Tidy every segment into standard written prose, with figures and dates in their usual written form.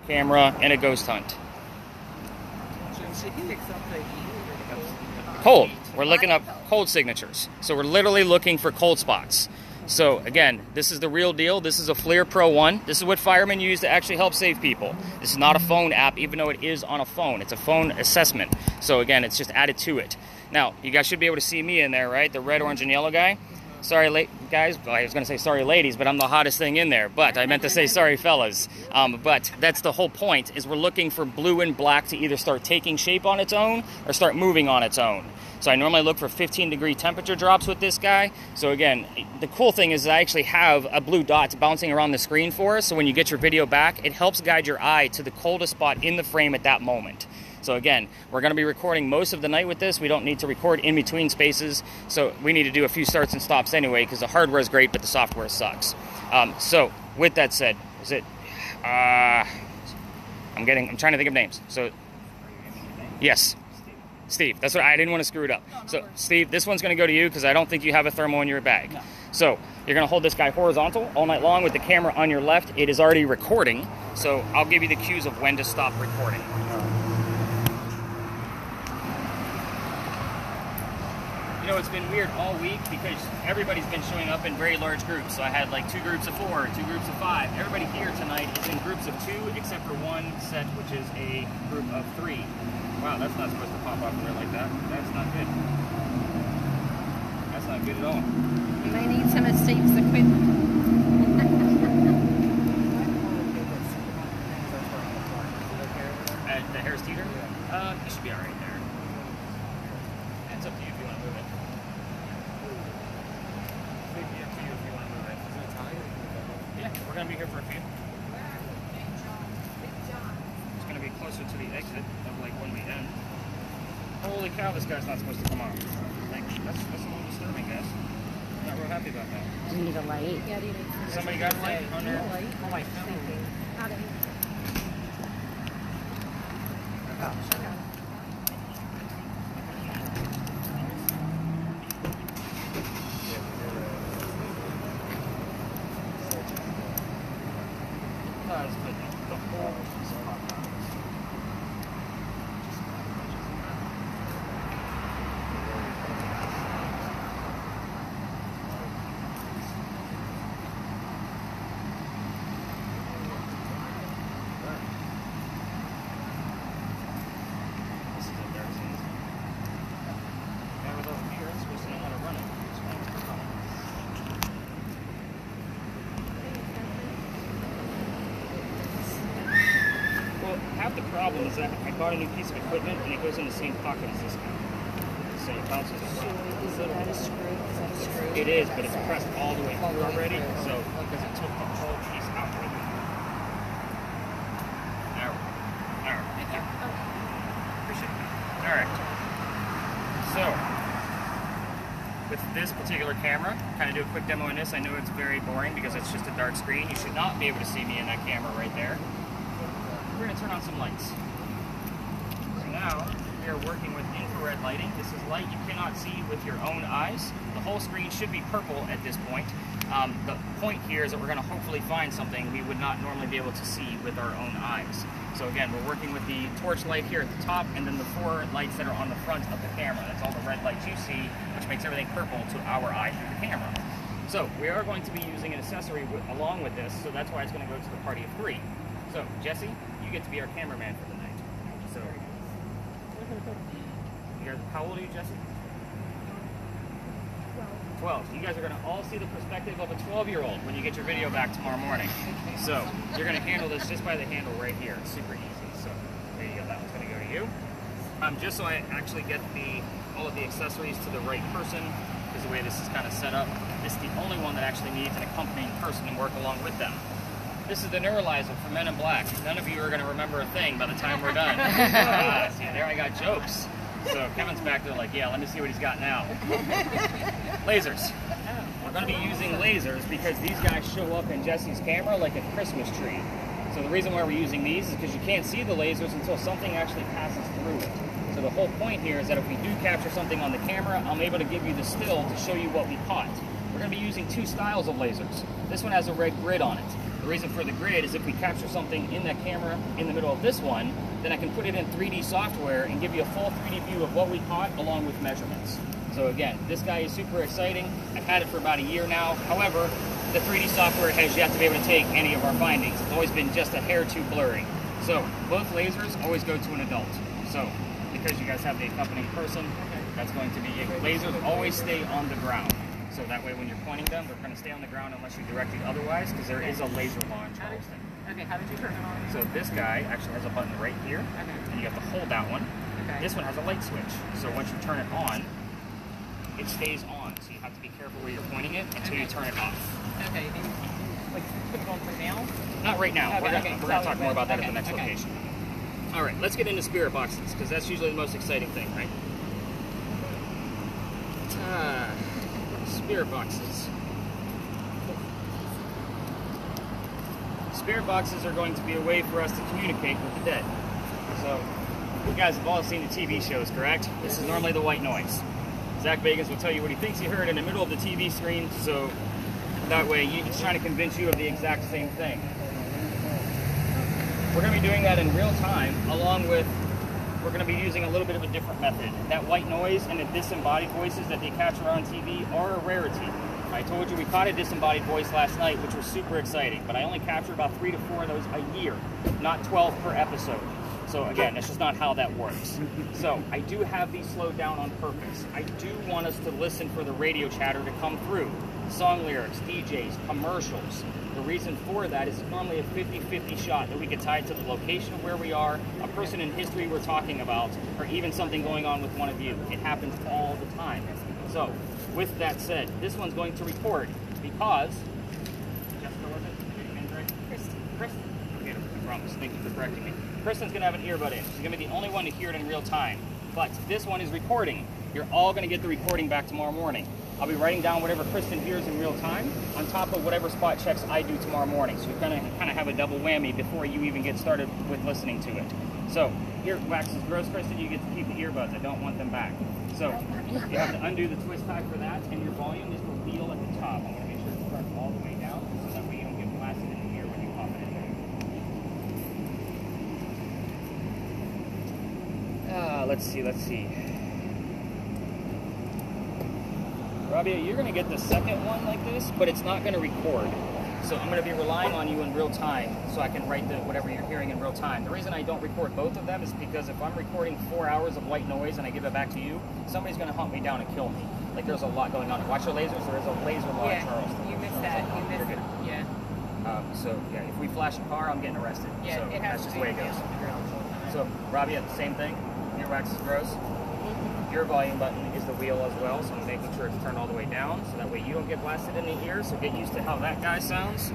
Camera and a ghost hunt. Cold. We're looking up cold signatures. So we're literally looking for cold spots. So again, this is the real deal. This is a FLIR Pro 1. This is what firemen use to actually help save people. This is not a phone app, even though it is on a phone. It's a phone assessment. So again, it's just added to it. Now, you guys should be able to see me in there, right? The red, orange, and yellow guy. Sorry, guys. Well, I was going to say sorry, ladies, but I'm the hottest thing in there. But I meant to say sorry, fellas. But that's the whole point, is we're looking for blue and black to either start taking shape on its own or start moving on its own. So I normally look for 15-degree temperature drops with this guy. So again, the cool thing is I actually have a blue dot bouncing around the screen for us. So when you get your video back, it helps guide your eye to the coldest spot in the frame at that moment. So again, we're going to be recording most of the night with this. We don't need to record in between spaces. So we need to do a few starts and stops anyway, because the hardware is great, but the software sucks. So with that said, is it, I'm trying to think of names. So yes, Steve, that's what I didn't want to screw it up. So Steve, this one's going to go to you because I don't think you have a thermal in your bag. No. So you're going to hold this guy horizontal all night long with the camera on your left. It is already recording. So I'll give you the cues of when to stop recording. You know, it's been weird all week because everybody's been showing up in very large groups. So I had like 2 groups of 4, 2 groups of 5. Everybody here tonight is in groups of 2, except for one set, which is a group of 3. Wow, that's not supposed to pop off there like that. That's not good. That's not good at all. You may need some of Steve's equipment. The Harris Teeter? You should be all right there. It's up to you if you want to move it. Yeah, we're going to be here for a few. It's going to be closer to the exit of like when we end. Holy cow, this guy's not supposed to come on. Like, that's a little disturbing, guys. I'm not real happy about that. Do you need a light? Yeah, do you need somebody got a light on there? Oh, I found it. The problem is that I bought a new piece of equipment and it goes in the same pocket as this guy. So it bounces around. Is that a screw? Is that a screw? It is, but it's pressed all the way through already. So because it took the whole piece out of it. Thank you. Appreciate it. Alright. So with this particular camera, kind of do a quick demo in this. I know it's very boring because it's just a dark screen. You should not be able to see me in that camera right there. We're going to turn on some lights. So now we are working with infrared lighting. This is light you cannot see with your own eyes. The whole screen should be purple at this point. The point here is that we're going to hopefully find something we would not normally be able to see with our own eyes. So again, we're working with the torch light here at the top and then the 4 lights that are on the front of the camera. That's all the red lights you see, which makes everything purple to our eye through the camera. So we are going to be using an accessory along with this, so that's why it's going to go to the party of 3. So, Jesse, you get to be our cameraman for the night. So, how old are you, Jesse? 12. You guys are going to all see the perspective of a 12-year-old when you get your video back tomorrow morning. So, you're going to handle this just by the handle right here. It's super easy. So, there you go. That one's going to go to you. Just so I actually get all of the accessories to the right person, because the way this is kind of set up, this is the only one that actually needs an accompanying person to work along with them. This is the neuralizer for Men in Black. None of you are going to remember a thing by the time we're done. See, there I got jokes. So Kevin's back there like, yeah, let me see what he's got now. Lasers. We're going to be using lasers because these guys show up in Jesse's camera like a Christmas tree. So the reason why we're using these is because you can't see the lasers until something actually passes through it. So the whole point here is that if we do capture something on the camera, I'm able to give you the still to show you what we caught. We're going to be using 2 styles of lasers. This one has a red grid on it. The reason for the grid is if we capture something in that camera in the middle of this one, then I can put it in 3D software and give you a full 3D view of what we caught along with measurements. So again, this guy is super exciting. I've had it for about a year now. However, the 3D software has yet to be able to take any of our findings. It's always been just a hair too blurry. So both lasers always go to an adult. So because you guys have the accompanying person, that's going to be it. Lasers always stay on the ground. So that way when you're pointing them, they're going to stay on the ground unless you direct it otherwise, because there is a laser law in Charleston. Okay, how did you turn it on? So this guy actually has a button right here, and you have to hold that one. Okay. This one has a light switch. So once you turn it on, it stays on. So you have to be careful where you're pointing it until you turn it off. Okay, maybe like put it on for now? Not right now. Okay, We're going to talk more about that at the next okay. location. All right, let's get into spirit boxes, because that's usually the most exciting thing, right? Spirit boxes. Spirit boxes are going to be a way for us to communicate with the dead. So, you guys have all seen the TV shows, correct? This is normally the white noise. Zach Bagans will tell you what he thinks he heard in the middle of the TV screen, so that way he's trying to convince you of the exact same thing. We're going to be doing that in real time, along with, we're going to be using a little bit of a different method. That white noise and the disembodied voices that they capture on TV are a rarity. I told you we caught a disembodied voice last night, which was super exciting, but I only capture about 3 to 4 of those a year, not 12 per episode. So again, that's just not how that works. So I do have these slowed down on purpose. I do want us to listen for the radio chatter to come through. Song lyrics, DJs, commercials. The reason for that is normally a 50-50 shot that we get tied to the location of where we are, a person in history we're talking about, or even something going on with one of you. It happens all the time. So, with that said, this one's going to record because... Jessica, was it? Kristen. Okay, I promise. Thank you for correcting me. Kristen's going to have an earbud in. She's going to be the only one to hear it in real time. But this one is recording. You're all going to get the recording back tomorrow morning. I'll be writing down whatever Kristen hears in real time on top of whatever spot checks I do tomorrow morning. So you're going to kind of have a double whammy before you even get started with listening to it. So, earwax is gross, Kristen. You get to keep the earbuds. I don't want them back. So, you have to undo the twist tie for that, and your volume is the wheel at the top. I'm going to make sure it's turned all the way down so that way you don't get blasted in the ear when you pop it in there. Let's see. Rabia, you're going to get the second one like this, but it's not going to record. So I'm going to be relying on you in real time so I can write whatever you're hearing in real time. The reason I don't record both of them is because if I'm recording 4 hours of white noise and I give it back to you, somebody's going to hunt me down and kill me. Like, there's a lot going on. Watch your lasers. There is a laser law in Charleston. You missed that. You missed it. Yeah. So, yeah, if we flash a car, I'm getting arrested. Yeah, so it has that's just to the way it goes. So, Rabia, same thing. Earwax is gross. Your volume button is the wheel as well, so I'm making sure it's turned all the way down, so that way you don't get blasted in the ear, so get used to how that guy sounds.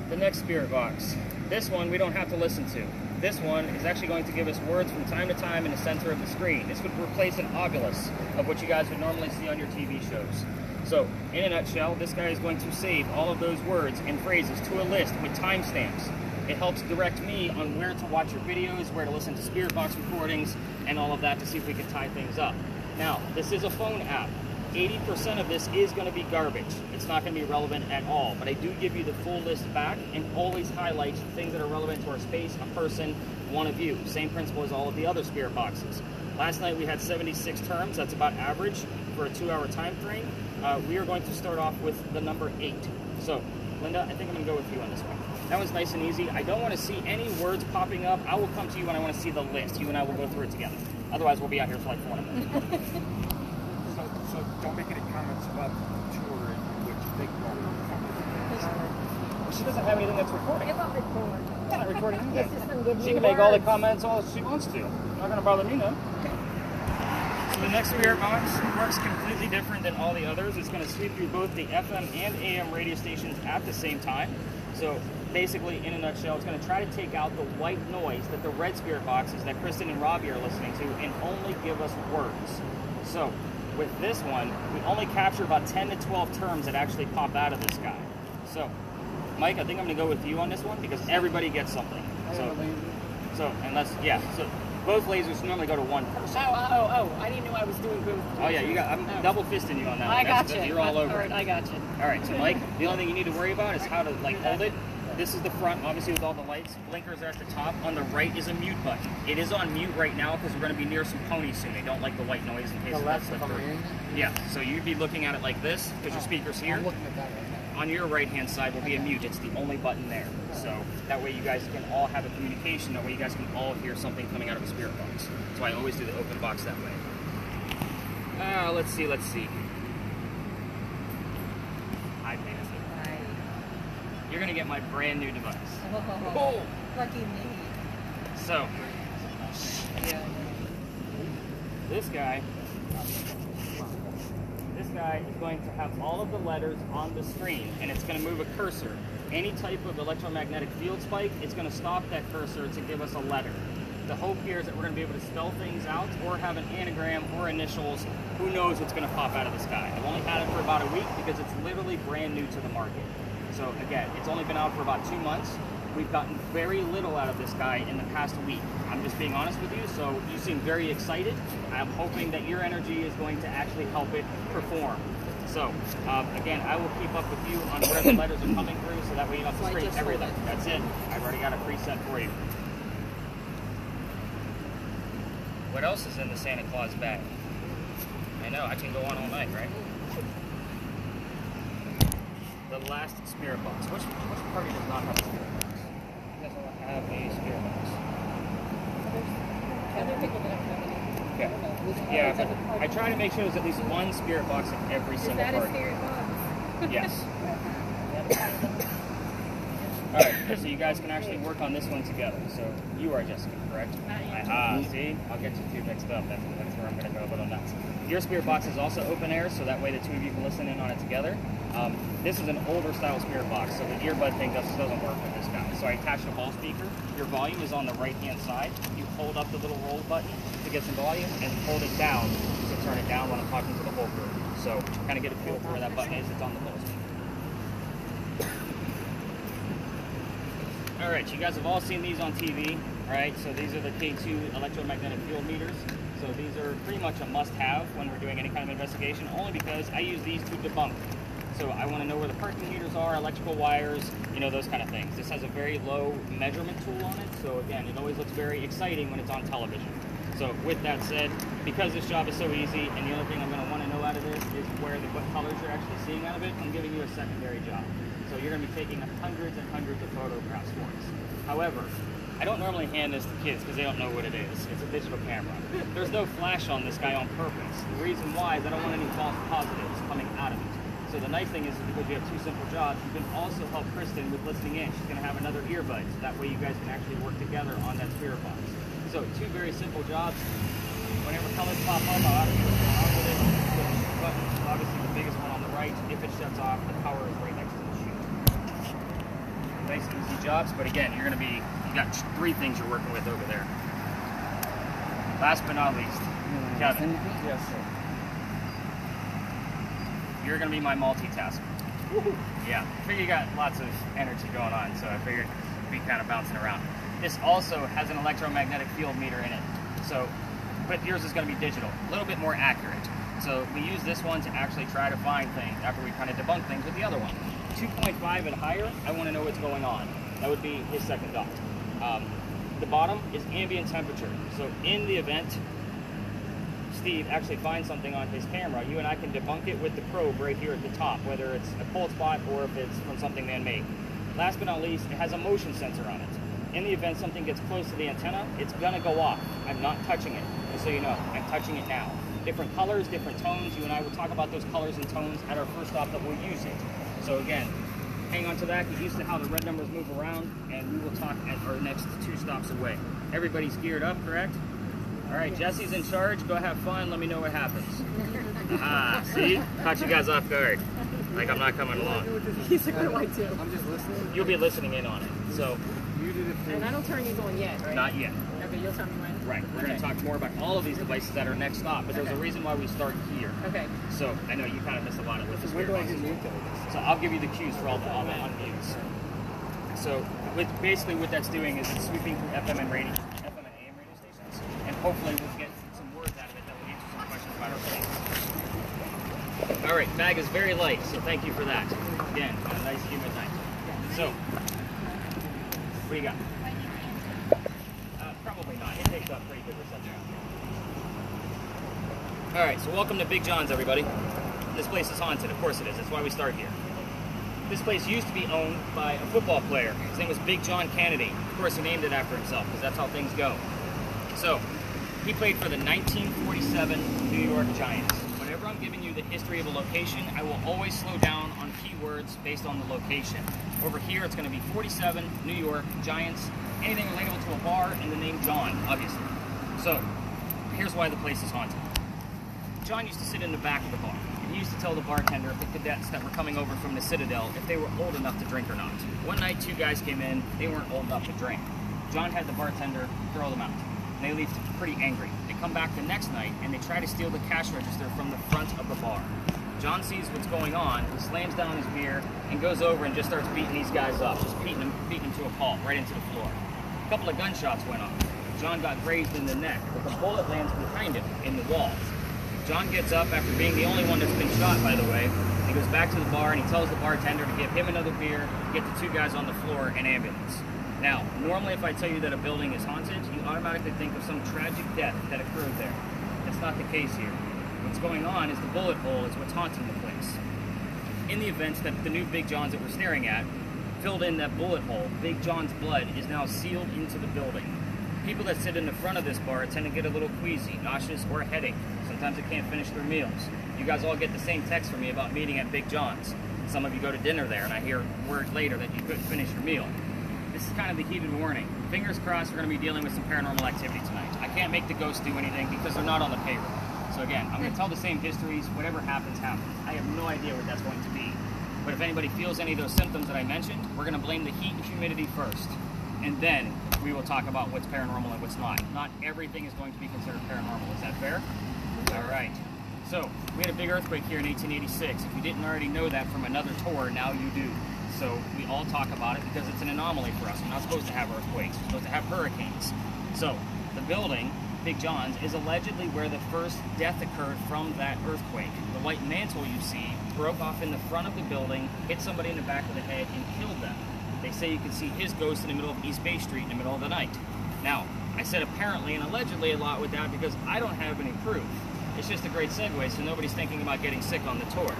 The next spirit box. This one we don't have to listen to. This one is actually going to give us words from time to time in the center of the screen. This would replace an oculus of what you guys would normally see on your TV shows. So, in a nutshell, this guy is going to save all of those words and phrases to a list with timestamps. It helps direct me on where to watch your videos, where to listen to spirit box recordings, and all of that to see if we can tie things up. Now, this is a phone app. 80% of this is going to be garbage. It's not going to be relevant at all, but I do give you the full list back and always highlight things that are relevant to our space, a person, one of you. Same principle as all of the other spirit boxes. Last night we had 76 terms. That's about average for a 2-hour time frame. We are going to start off with the number 8. So, Linda, I think I'm going to go with you on this one. That one's nice and easy. I don't want to see any words popping up. I will come to you when I want to see the list. You and I will go through it together. Otherwise, we'll be out here for like 4 minutes. So don't make any comments about the tour and what you think about it. She doesn't have anything that's recording. It won't record. I'm not recording anything. This is gonna give She you can make all the words. comments all she wants to. Not going to bother me, no. So the next spirit box works completely different than all the others. It's going to sweep through both the FM and AM radio stations at the same time. So basically, in a nutshell, it's going to try to take out the white noise that the red spirit boxes that Kristen and Robbie are listening to and only give us words. So with this one, we only capture about 10 to 12 terms that actually pop out of this guy. So, Mike, I think I'm going to go with you on this one because everybody gets something. So unless, yeah. So Both lasers normally go to one person. Oh, I didn't know I was doing both. Oh yeah, I'm double fisting you on that. I got you. You're all over. All right, I got you. All right, so Mike, the only thing you need to worry about is how to like hold it. This is the front, obviously with all the lights. Blinkers are at the top. On the right is a mute button. It is on mute right now because we're going to be near some ponies soon. They don't like the white noise in case of that slip through. Yeah, so you'd be looking at it like this because your speaker's here. I'm looking at that right now. On your right-hand side will be a mute. It's the only button there. So that way you guys can all have a communication. That way you guys can all hear something coming out of a spirit box. So I always do the open box that way. Let's see. Hi, Fantasy. Hi. You're going to get my brand new device. Oh, lucky me. So, Yeah. this guy is going to have all of the letters on the screen, and it's going to move a cursor. Any type of electromagnetic field spike, it's going to stop that cursor to give us a letter. The hope here is that we're going to be able to spell things out or have an anagram or initials. Who knows what's going to pop out of the sky. I've only had it for about a week because it's literally brand new to the market. So again, it's only been out for about 2 months. We've gotten very little out of this guy in the past week. I'm just being honest with you, so you seem very excited. I'm hoping that your energy is going to actually help it perform. So, again, I will keep up with you on where the letters are coming through, so that way you don't have to scrape everything. That's it. I've already got a preset for you. What else is in the Santa Claus bag? I know, I can go on all night, right? The last spirit box. Which party does not have a spirit box? You guys all have a spirit box. Other people that have coming in. Okay. Yeah, but I try to make sure there's at least one spirit box in every single Is that party. a spirit box? Yes. Alright, so you guys can actually work on this one together. So you are Jessica, correct? See? I'll get you two mixed up. That's where I'm going to go a little nuts. Your spirit box is also open air, so that way the two of you can listen in on it together. This is an older style spirit box, so the earbud thing doesn't work with this guy. So I attached a ball speaker. Your volume is on the right-hand side. You hold up the little roll button to get some volume, and hold it down to turn it down when I'm talking to the whole group. So kind of get a feel for where that button is. It's on the ball speaker. All right, you guys have all seen these on TV, right? So these are the K2 electromagnetic field meters. So these are pretty much a must-have when we're doing any kind of investigation, only because I use these to debunk. So I want to know where the parking meters are, electrical wires, you know, those kind of things. This has a very low measurement tool on it, so again, it always looks very exciting when it's on television. So with that said, because this job is so easy, and the only thing I'm going to want to know out of this is what colors you're actually seeing out of it, I'm giving you a secondary job. So you're going to be taking hundreds and hundreds of photographs for us. However, I don't normally hand this to kids because they don't know what it is. It's a digital camera. There's no flash on this guy on purpose. The reason why is I don't want any false positives coming out of it. So the nice thing is because you have two simple jobs, you can also help Kristen with listening in. She's going to have another earbud, so that way you guys can actually work together on that spirit box. So two very simple jobs. Whenever colors pop up, I'll ask you what's going on with it. Push the button, obviously the biggest one on the right. If it shuts off, the power is right next to the shoe. Nice easy jobs, but again, you got three things you're working with over there. Last but not least, Kevin. Yes, sir. You're going to be my multitasker. Yeah, I figure you got lots of energy going on, so I figured you'd be kind of bouncing around. This also has an electromagnetic field meter in it, so, but yours is going to be digital, a little bit more accurate. So we use this one to actually try to find things after we kind of debunk things with the other one. 2.5 and higher, I want to know what's going on. That would be his second dot. The bottom is ambient temperature. So in the event Steve actually finds something on his camera, you and I can debunk it with the probe right here at the top, whether it's a cold spot or if it's from something man-made. Last but not least, it has a motion sensor on it. In the event something gets close to the antenna, it's gonna go off. I'm not touching it, just so you know. I'm touching it now. Different colors, different tones. You and I will talk about those colors and tones at our first stop that we'll use it. So again, hang on to that, get used to how the red numbers move around, and we will talk at our next 2 stops away. Everybody's geared up, correct? All right, Jesse's in charge. Go have fun. Let me know what happens. Aha, see? Caught you guys off guard. Like I'm not coming along. He's like, what do I do? I'm just listening. You'll be listening in on it. So, You did it for And I don't turn these on yet, right? not yet. Okay, you'll tell me when. Right. We're going to talk more about all of these devices at our next stop, but there's a reason why we start here. Okay. So, I know you kind of missed a lot of with this. When do I hit mute though? So I'll give you the cues for all the unmutes. So basically what that's doing is it's sweeping through FM and AM radio stations. hopefully we'll get some words out of it that will answer some questions about our place. All right, bag is very light, so thank you for that. Again, a nice humid night. So, what do you got? Probably not. It takes up pretty good reception. All right, so welcome to Big John's, everybody. This place is haunted. Of course it is. That's why we start here. This place used to be owned by a football player. His name was Big John Kennedy. Of course, he named it after himself because that's how things go. So, he played for the 1947 New York Giants. Whenever I'm giving you the history of a location, I will always slow down on keywords based on the location. Over here, it's going to be 47, New York, Giants, anything relatable to a bar, and the name John, obviously. So, here's why the place is haunted. John used to sit in the back of the bar, and he used to tell the bartender, the cadets that were coming over from the Citadel, if they were old enough to drink or not. One night, 2 guys came in, they weren't old enough to drink. John had the bartender throw them out, and they leave pretty angry. They come back the next night, and they try to steal the cash register from the front of the bar. John sees what's going on, he slams down his beer, and goes over and just starts beating these guys up, just beating them to a pulp, right into the floor. A couple of gunshots went off. John got grazed in the neck, but the bullet lands behind him in the wall. John gets up after being the only one that's been shot, by the way. He goes back to the bar and he tells the bartender to give him another beer, get the 2 guys on the floor, an ambulance. Now, normally if I tell you that a building is haunted, you automatically think of some tragic death that occurred there. That's not the case here. What's going on is the bullet hole is what's haunting the place. In the event that the new Big Johns that we're staring at filled in that bullet hole, Big John's blood is now sealed into the building. People that sit in the front of this bar tend to get a little queasy, nauseous, or a headache. Sometimes they can't finish their meals. You guys all get the same text from me about meeting at Big John's. Some of you go to dinner there, and I hear word later that you couldn't finish your meal. This is kind of the heated warning. Fingers crossed we're going to be dealing with some paranormal activity tonight. I can't make the ghosts do anything because they're not on the payroll. So again, I'm going to tell the same histories. Whatever happens, happens. I have no idea what that's going to be. But if anybody feels any of those symptoms that I mentioned, we're going to blame the heat and humidity first. And then we will talk about what's paranormal and what's not. Not everything is going to be considered paranormal. Is that fair? All right. So, we had a big earthquake here in 1886. If you didn't already know that from another tour, now you do. So, we all talk about it because it's an anomaly for us. We're not supposed to have earthquakes. We're supposed to have hurricanes. So, the building, Big John's, is allegedly where the first death occurred from that earthquake. The white mantle you see broke off in the front of the building, hit somebody in the back of the head, and killed them. They say you can see his ghost in the middle of East Bay Street in the middle of the night. Now, I said apparently and allegedly a lot with that because I don't have any proof. It's just a great segue so nobody's thinking about getting sick on the tour,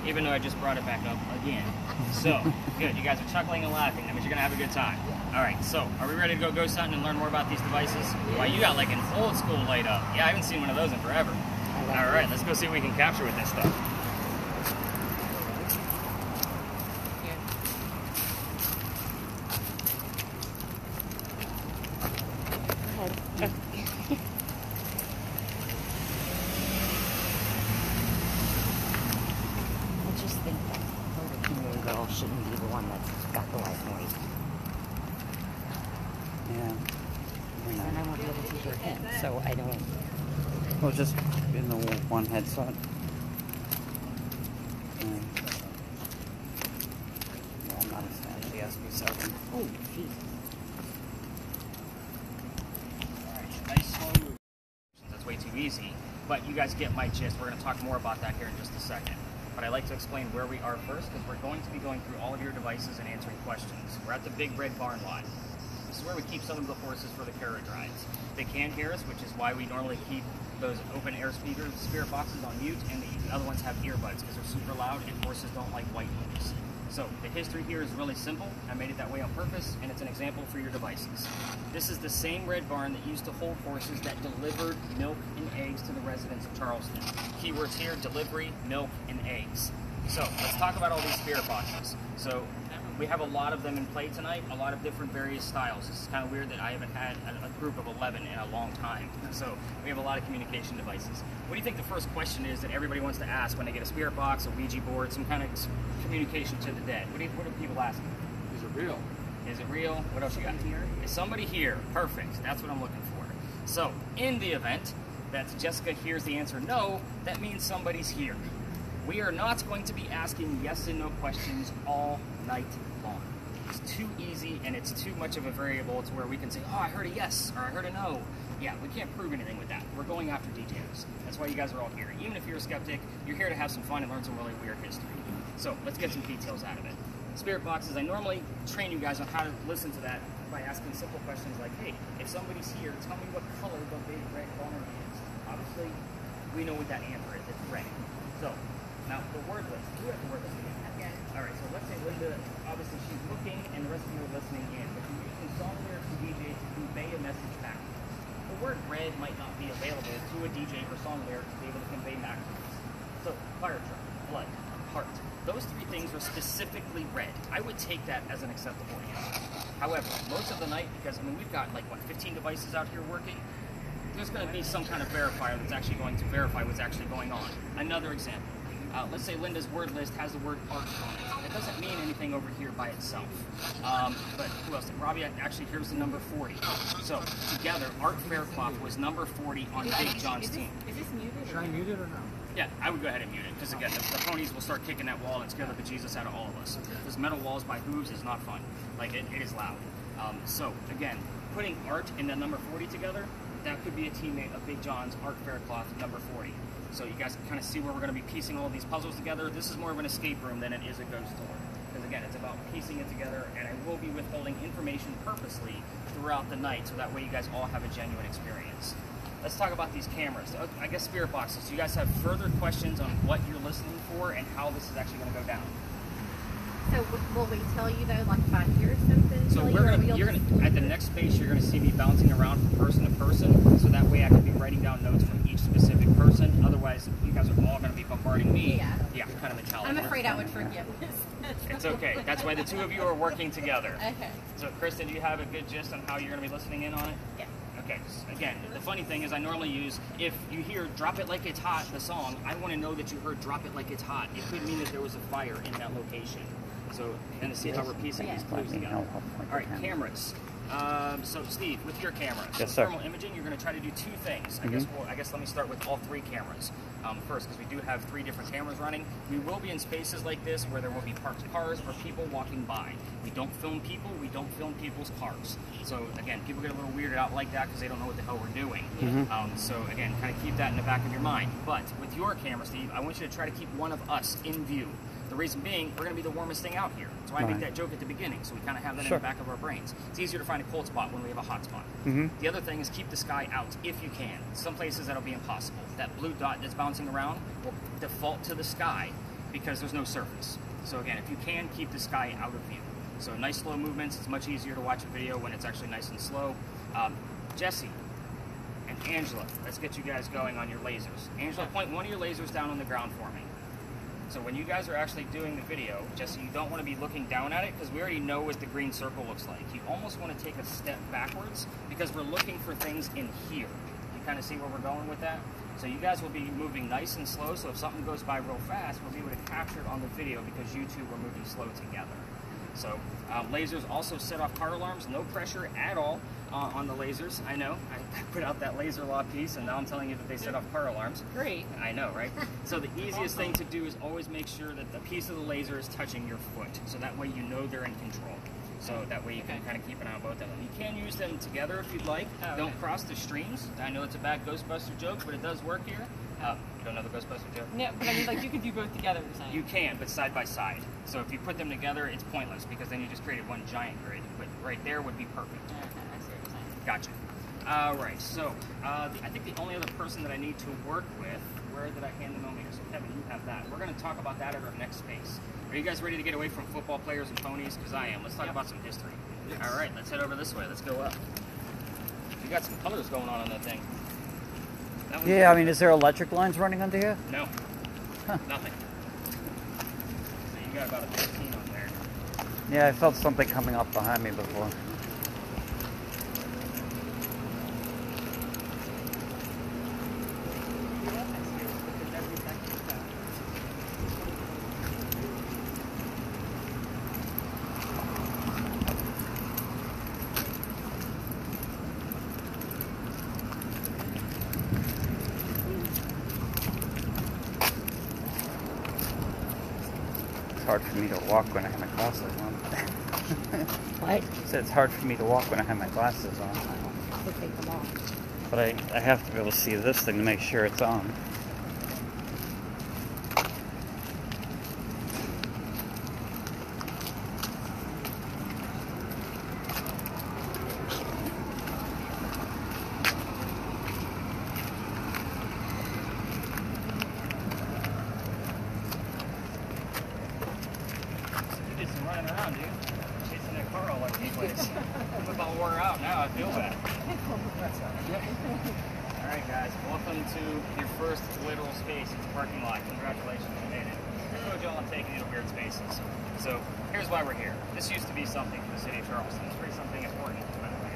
even though I just brought it back up again. So, good. You guys are chuckling and laughing. That means you're going to have a good time. All right, so are we ready to go ghost hunting and learn more about these devices? Wow, you got like an old school light up. Yeah, I haven't seen one of those in forever. All right, let's go see what we can capture with this stuff. Shouldn't be the one that's got the white noise. Yeah. And I won't be able to hear him, so I don't. Well, just in the one headset. Yeah, I'm not a fan of the SB7. Oh, jeez. Alright, nice slow move. That's way too easy, but you guys get my gist. We're going to talk more about that here in just a second. But I'd like to explain where we are first because we're going to be going through all of your devices and answering questions. We're at the Big Red Barn Lot. This is where we keep some of the horses for the carriage rides. They can hear us, which is why we normally keep those open air speakers, spirit boxes on mute, and the other ones have earbuds because they're super loud and horses don't like white noise. So the history here is really simple. I made it that way on purpose, and it's an example for your devices. This is the same red barn that used to hold horses that delivered milk and eggs to the residents of Charleston. Keywords here, delivery, milk, and eggs. So let's talk about all these spirit boxes. So we have a lot of them in play tonight, a lot of different various styles. This is kind of weird that I haven't had a group of 11 in a long time. So we have a lot of communication devices. What do you think the first question is that everybody wants to ask when they get a spirit box, a Ouija board, some kind of communication to the dead? What do people ask? Is it real? Is it real? What else you got? Is somebody here? Perfect. That's what I'm looking for. So in the event that Jessica hears the answer no, that means somebody's here. We are not going to be asking yes and no questions all night long. It's too easy and it's too much of a variable to where we can say, oh, I heard a yes or I heard a no. Yeah, we can't prove anything with that. We're going after details. That's why you guys are all here. Even if you're a skeptic, you're here to have some fun and learn some really weird history. So let's get some details out of it. Spirit boxes, I normally train you guys on how to listen to that by asking simple questions like, hey, if somebody's here, tell me what color the big red boner is. Obviously, we know what that answer is. It's red. So, now the word list. Who has the word list again? Okay. All right, so let's say Linda, obviously she's looking and the rest of you are listening in, but you're using song lyrics to DJ to convey a message back. The word red might not be available to a DJ or song lyric to be able to convey messages. So, fire truck, blood, heart. Those three things are specifically red. I would take that as an acceptable answer. However, most of the night, because I mean we've got like what 15 devices out here working, there's going to be some kind of verifier that's actually going to verify what's actually going on. Another example. Let's say Linda's word list has the word art on it. It doesn't mean anything over here by itself. But who else? Rabia, actually, here's the number 40. So, together, Art Faircloth was number 40 on Big John's team. Is this muted? Should I mute it or no? Yeah, I would go ahead and mute it, because again, the ponies will start kicking that wall and scare the bejesus out of all of us. Those metal walls by hooves is not fun. Like, it is loud. So, again, putting Art and the number 40 together, that could be a teammate of Big John's Art Faircloth, number 40. So you guys can kind of see where we're going to be piecing all these puzzles together. This is more of an escape room than it is a ghost tour. Because again, it's about piecing it together, and I will be withholding information purposely throughout the night, so that way you guys all have a genuine experience. Let's talk about these cameras. I guess spirit boxes. Do you guys have further questions on what you're listening for and how this is actually going to go down? So will we tell you though, like if I hear something? So you're gonna at the next space, you're gonna see me bouncing around from person to person, so that way I can be writing down notes from each specific person. Otherwise, you guys are all gonna be bombarding me. Yeah. Kind of mentality. I'm afraid I would forget this. It's okay. That's why the two of you are working together. Okay. So, Kristen, do you have a good gist on how you're gonna be listening in on it? Yeah. Okay, again, the funny thing is I normally use, if you hear Drop It Like It's Hot, the song, I want to know that you heard Drop It Like It's Hot. It could mean that there was a fire in that location. So, and to see how we're piecing these clues together. All right, cameras. So, Steve, with your camera, Yes, sir. thermal imaging, you're going to try to do two things. I guess let me start with all three cameras first, because we do have three different cameras running. We will be in spaces like this where there will be parked cars or people walking by. We don't film people. We don't film people's cars. So, again, people get a little weirded out like that because they don't know what the hell we're doing. So, again, kind of keep that in the back of your mind. But with your camera, Steve, I want you to try to keep one of us in view. The reason being, we're going to be the warmest thing out here. So I make that joke at the beginning, so we kind of have that in the back of our brains. It's easier to find a cold spot when we have a hot spot. The other thing is keep the sky out if you can. Some places that'll be impossible. That blue dot that's bouncing around will default to the sky because there's no surface. So again, if you can, keep the sky out of view. So nice slow movements. It's much easier to watch a video when it's actually nice and slow. Jesse and Angela, let's get you guys going on your lasers. Angela, point one of your lasers down on the ground for me. So when you guys are actually doing the video, Jesse, you don't want to be looking down at it because we already know what the green circle looks like. You almost want to take a step backwards because we're looking for things in here. You kind of see where we're going with that? So you guys will be moving nice and slow, so if something goes by real fast, we'll be able to capture it on the video because you two were moving slow together. So lasers also set off car alarms, no pressure at all on the lasers. I know, I put out that laser law piece and now I'm telling you that they set off car alarms. Great. I know, right? So the easiest thing to do is always make sure that the piece of the laser is touching your foot. So that way you know they're in control. So that way you can kind of keep an eye on both of them. You can use them together if you'd like. Don't cross the streams. I know it's a bad Ghostbuster joke, but it does work here. You don't know the Ghostbuster joke? No, but I mean, like, you could do both together, you're saying. You can, but side by side. So if you put them together, it's pointless because then you just created one giant grid. But right there would be perfect. Okay, I see what you're saying. Gotcha. All right, so I think the only other person that I need to work with, where did I hand the millimeter? So Kevin, you have that. We're going to talk about that at our next space. Are you guys ready to get away from football players and ponies? Because I am. Let's talk about some history. Yes. All right, let's head over this way. Let's go up. You got some colors going on that thing. Yeah, I mean, is there electric lines running under here? No. Nothing. So you got about a 15 on there. Yeah, I felt something coming up behind me before. It's hard for me to walk when I have my glasses on. What? I said it's hard for me to walk when I have my glasses on. We'll take them off. But I have to be able to see this thing to make sure it's on. You did some running around, dude. Chasing that car all over the place. I'm about wore out now. I feel bad. All right, guys. Welcome to your first literal space. It's a parking lot. Congratulations, you made it. I told y'all I'm taking you to weird spaces. So here's why we're here. This used to be something for the city of Charleston. It's pretty something important, by the way.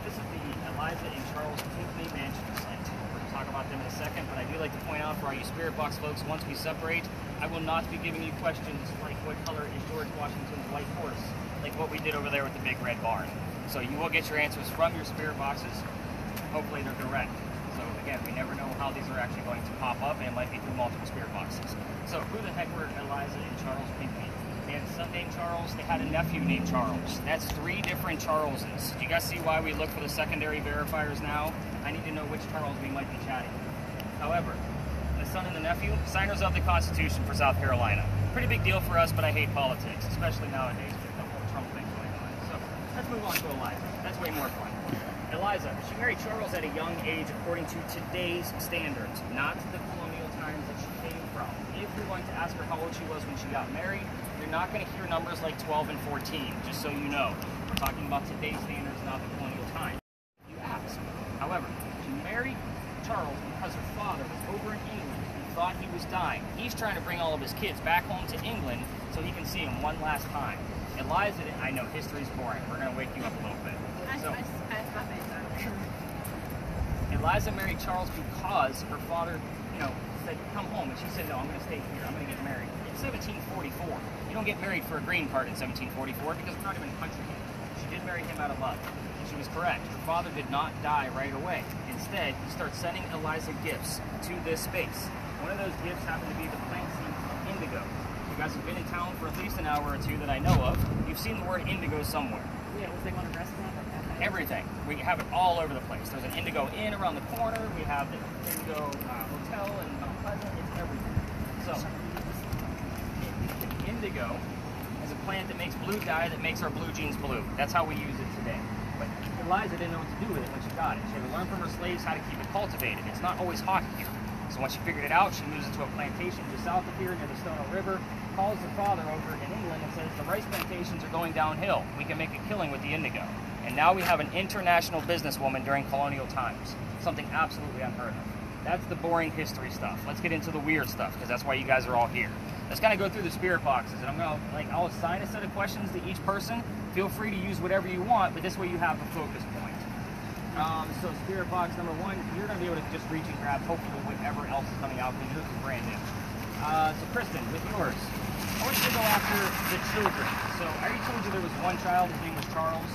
This is the Eliza and Charles Pinckney Mansion site. We're going to talk about them in a second, but I do like to point out for all you Spirit Box folks, once we separate, I will not be giving you questions like what color is George Washington's white horse, like what we did over there with the big red barn. So you will get your answers from your Spirit Boxes. Hopefully they're correct. So again, we never know how these are actually going to pop up, and it might be through multiple Spirit Boxes. So who the heck were Eliza and Charles Pinckney? They had a son named Charles. They had a nephew named Charles. That's 3 different Charleses. Do you guys see why we look for the secondary verifiers now? I need to know which Charles we might be chatting with. However, the son and the nephew, signers of the Constitution for South Carolina. Pretty big deal for us, but I hate politics, especially nowadays with the whole Trump thing going on. So let's move on to Eliza. That's way more fun. Eliza, she married Charles at a young age according to today's standards, not the colonial times that she came from. If you're going to ask her how old she was when she got married, you're not going to hear numbers like 12 and 14, just so you know. We're talking about today's standards, not the colonial times. You ask. However, she married Charles because her father was over in England and thought he was dying. He's trying to bring all of his kids back home to England so he can see them one last time. Eliza, I know history's boring. We're going to wake you up a little bit. So, Eliza married Charles because her father, said, come home. And she said, no, I'm going to stay here. I'm going to get married. It's 1744. You don't get married for a green card in 1744 because we're not even a country yet. She did marry him out of love. She was correct. Her father did not die right away. Instead, he starts sending Eliza gifts to this space. One of those gifts happened to be the plant seeds of indigo. You guys have been in town for at least an hour or two that I know of. You've seen the word indigo somewhere. Yeah, was they going to restaurant? Everything. We have it all over the place. There's an Indigo Inn around the corner. We have the Indigo Hotel in Mount Pleasant. It's everything. So, indigo is a plant that makes blue dye that makes our blue jeans blue. That's how we use it today. But Eliza didn't know what to do with it when she got it. She had to learn from her slaves how to keep it cultivated. It's not always hot here. So once she figured it out, she moves it to a plantation just south of here near the Stono River, calls her father over in England and says, the rice plantations are going downhill. We can make a killing with the indigo. And now we have an international businesswoman during colonial times. Something absolutely unheard of. That's the boring history stuff. Let's get into the weird stuff, because that's why you guys are all here. Let's kind of go through the Spirit Boxes, and I'll assign a set of questions to each person. Feel free to use whatever you want, but this way you have a focus point. So Spirit Box number 1, you're going to be able to just reach and grab hopefully whatever else is coming out, because yours is brand new. So Kristen, with yours, I want you to go after the children. So I already told you there was one child, his name was Charles.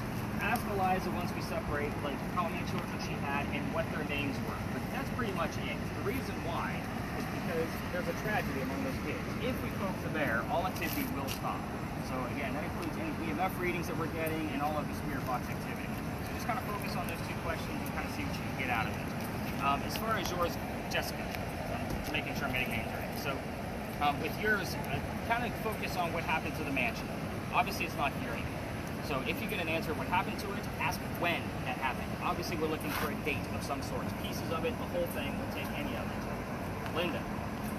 Ask Eliza once we separate, like how many children she had and what their names were. But that's pretty much it. The reason why is because there's a tragedy among those kids. If we poke the bear, all activity will stop. So again, that includes any EMF readings that we're getting and all of the Spirit Box activity. So just kind of focus on those 2 questions and kind of see what you can get out of it. As far as yours, Jessica, making sure I'm getting names right. So with yours, kind of focus on what happened to the mansion. Obviously, it's not here anymore. So if you get an answer of what happened to it, ask when that happened. Obviously, we're looking for a date of some sort. Pieces of it, the whole thing, we'll take any of it. Linda,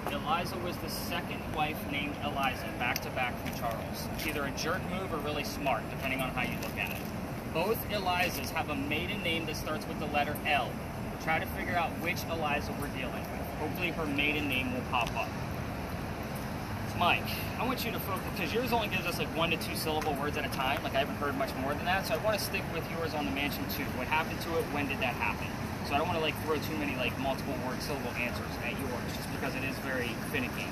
Eliza was the second wife named Eliza, back-to-back from Charles. It's either a jerk move or really smart, depending on how you look at it. Both Elizas have a maiden name that starts with the letter L. Try to figure out which Eliza we're dealing with. Hopefully her maiden name will pop up. Mike, I want you to focus, because yours only gives us like 1 to 2 syllable words at a time. Like I haven't heard much more than that, so I want to stick with yours on the mansion too. What happened to it? When did that happen? So I don't want to like throw too many like multiple word syllable answers at yours, just because it is very finicky.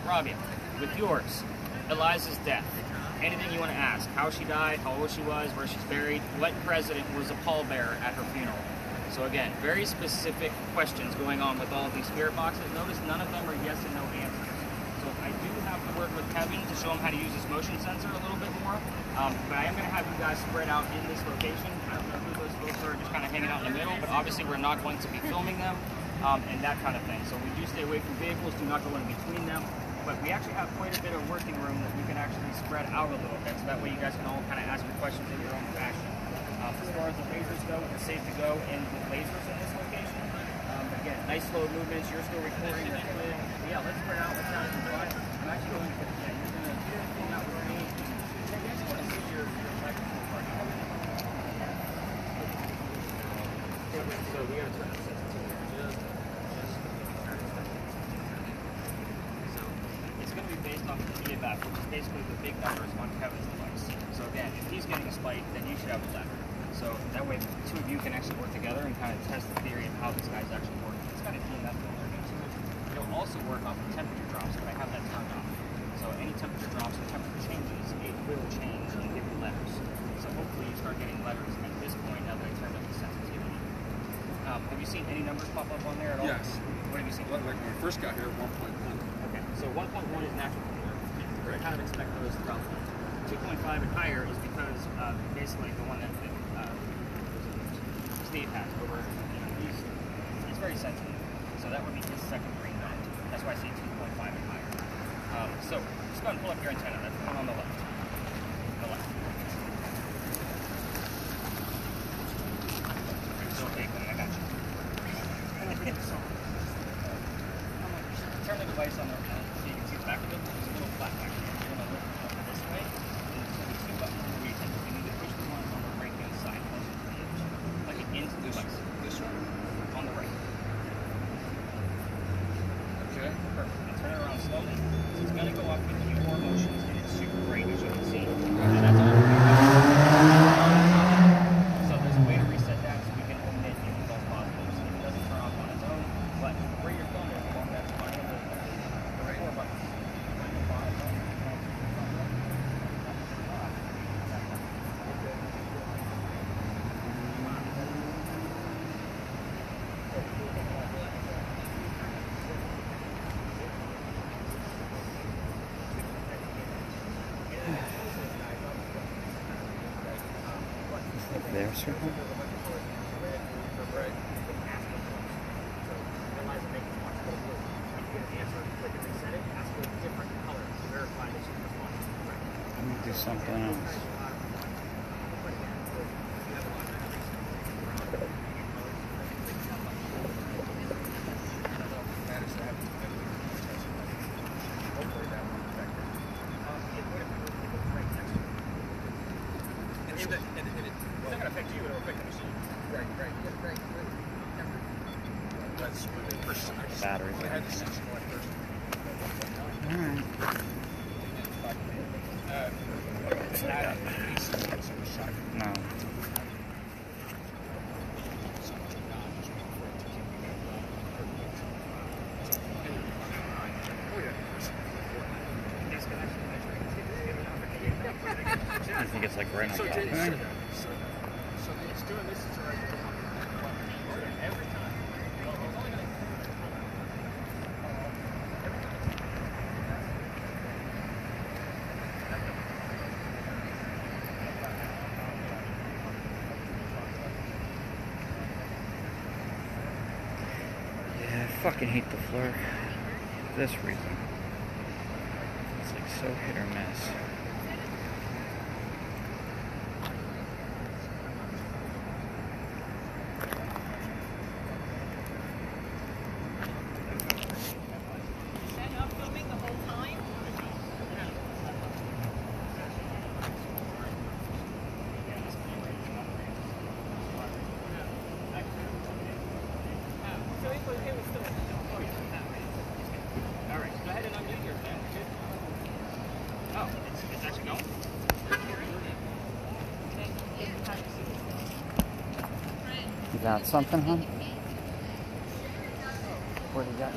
Rabia, with yours, Eliza's death. Anything you want to ask? How she died? How old she was? Where she's buried? What president was a pallbearer at her funeral? So again, very specific questions going on with all of these Spirit Boxes. Notice none of them are yes and no answers. So if I do have the work with Kevin to show him how to use his motion sensor a little bit more. But I am going to have you guys spread out in this location. I don't know who those folks are, just kind of hanging out in the middle, but obviously we're not going to be filming them and that kind of thing. So we do stay away from vehicles, do not go in between them. But we actually have quite a bit of working room that we can actually spread out a little bit, so that way you guys can all kind of ask your questions in your own fashion. As far as the lasers go, we're safe to go in with lasers in this location. Again, nice slow movements. You're still recording. Yeah, let's spread out. Let's not even try. I'm actually going to, yeah, you're going to hang out with me. I just want to see your electrical part. So we got to turn the sensor to So it's going to be based off the EMF, which is basically the big numbers on Kevin's device. So again, if he's getting a spike, then you should have a lever. So that way, the two of you can actually work together and kind of test the theory of how this guy's actually working. It's got an EMF filter into it. It'll also work off the temperature drops, but I have that turned off. So any temperature drops or temperature changes, it will change and give you letters. So hopefully you start getting letters at this point now that I turned up the sensitivity. Have you seen any numbers pop up on there at all? Yes. What have you seen? Like when we first got here, 1.1. Okay, so 1.1 is natural filter. I kind of expect those throughout the 2.5 and higher is because basically the one that Steve has over, he's very sensitive. So that would be his second green band. That's why I say 2.5 and higher. So just go ahead and pull up your antenna. That's the one on the left. So big one, I got you. Turn the device on the so you can see the back of it. There's a little flat back here. You're going to look this way. And there's going to be two buttons for reset. You need to push the one on the right hand side closer to the edge. Like it into the device. This one? On the right. Okay. Perfect. And turn it around slowly. So it's going to go off with your motions, and it's super great, as you can see. And that's all. So there's a way to reset that so we can omit any false positives. It doesn't turn off on its own, but where your thumb is along that spine of the four buttons. There, sir. Let me do something else. It's not going to affect you, it'll affect the machine. Right. That's when they first Battery. I had the sensor going first. Alright. It's not a shot. No. I think it's like right on top. So it's doing this is right every time. Yeah, I fucking hate the Fleur. For this reason. It's like so hit or miss. Alright, go ahead and undo yours then. Oh, it's actually going? You got something, hon? What do you got?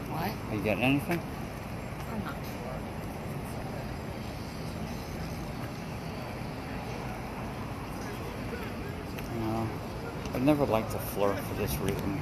What? Are you getting anything? I'm not sure. No. I've never liked the Fleur for this reason.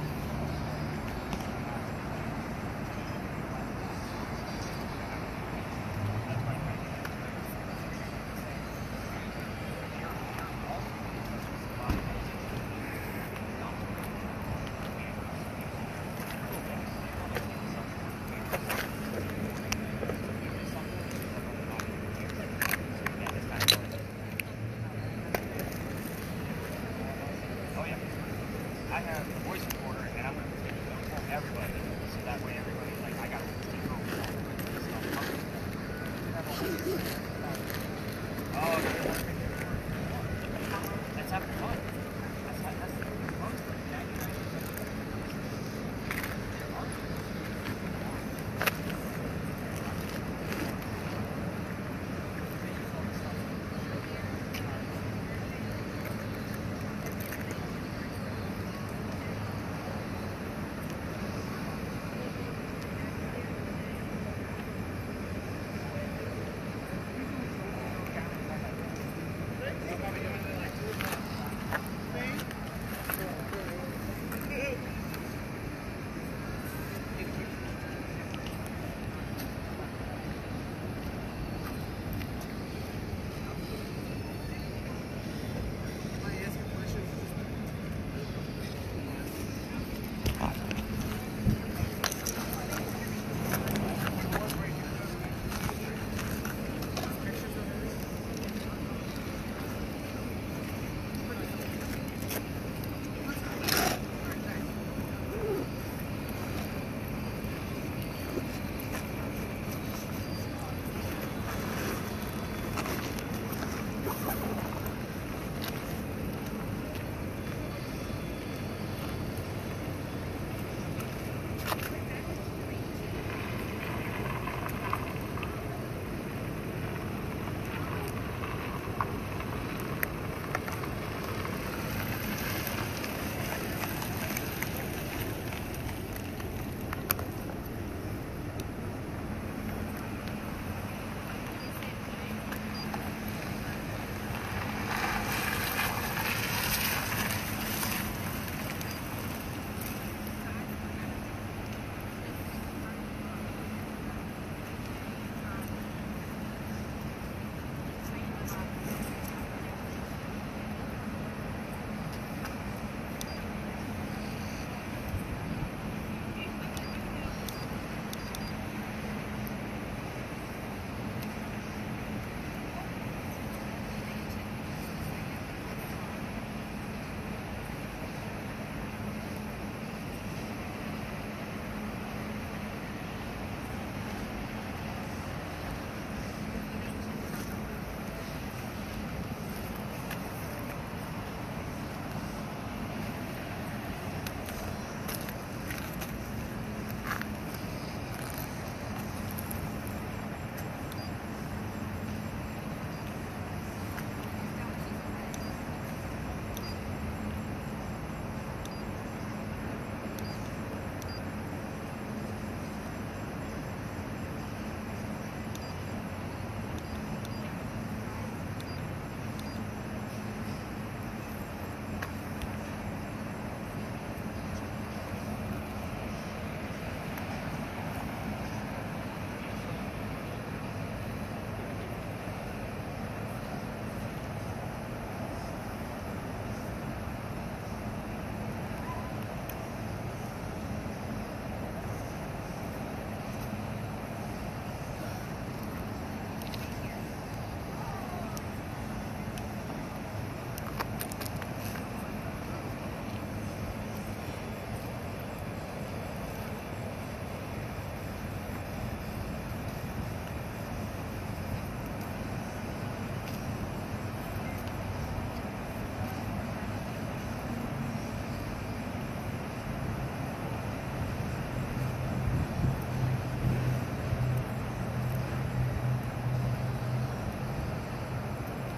That's having fun.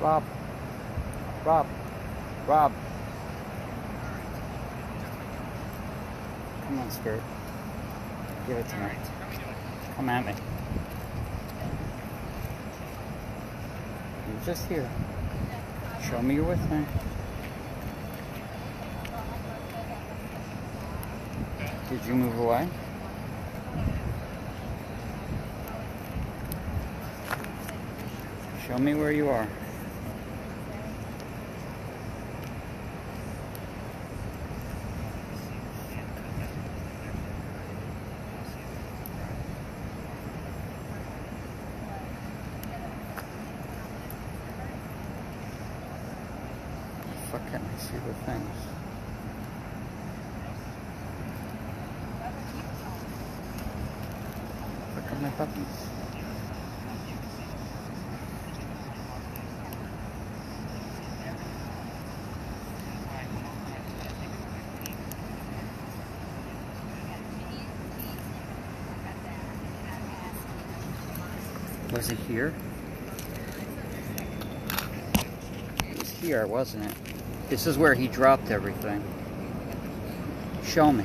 Rob. Rob. Rob. Come on, Spirit. Give it to me. Come at me. You're just here. Show me you're with me. Did you move away? Show me where you are. Fuck, can't I see the things? Look at my buttons. Was it here? It was here, wasn't it? This is where he dropped everything. Show me.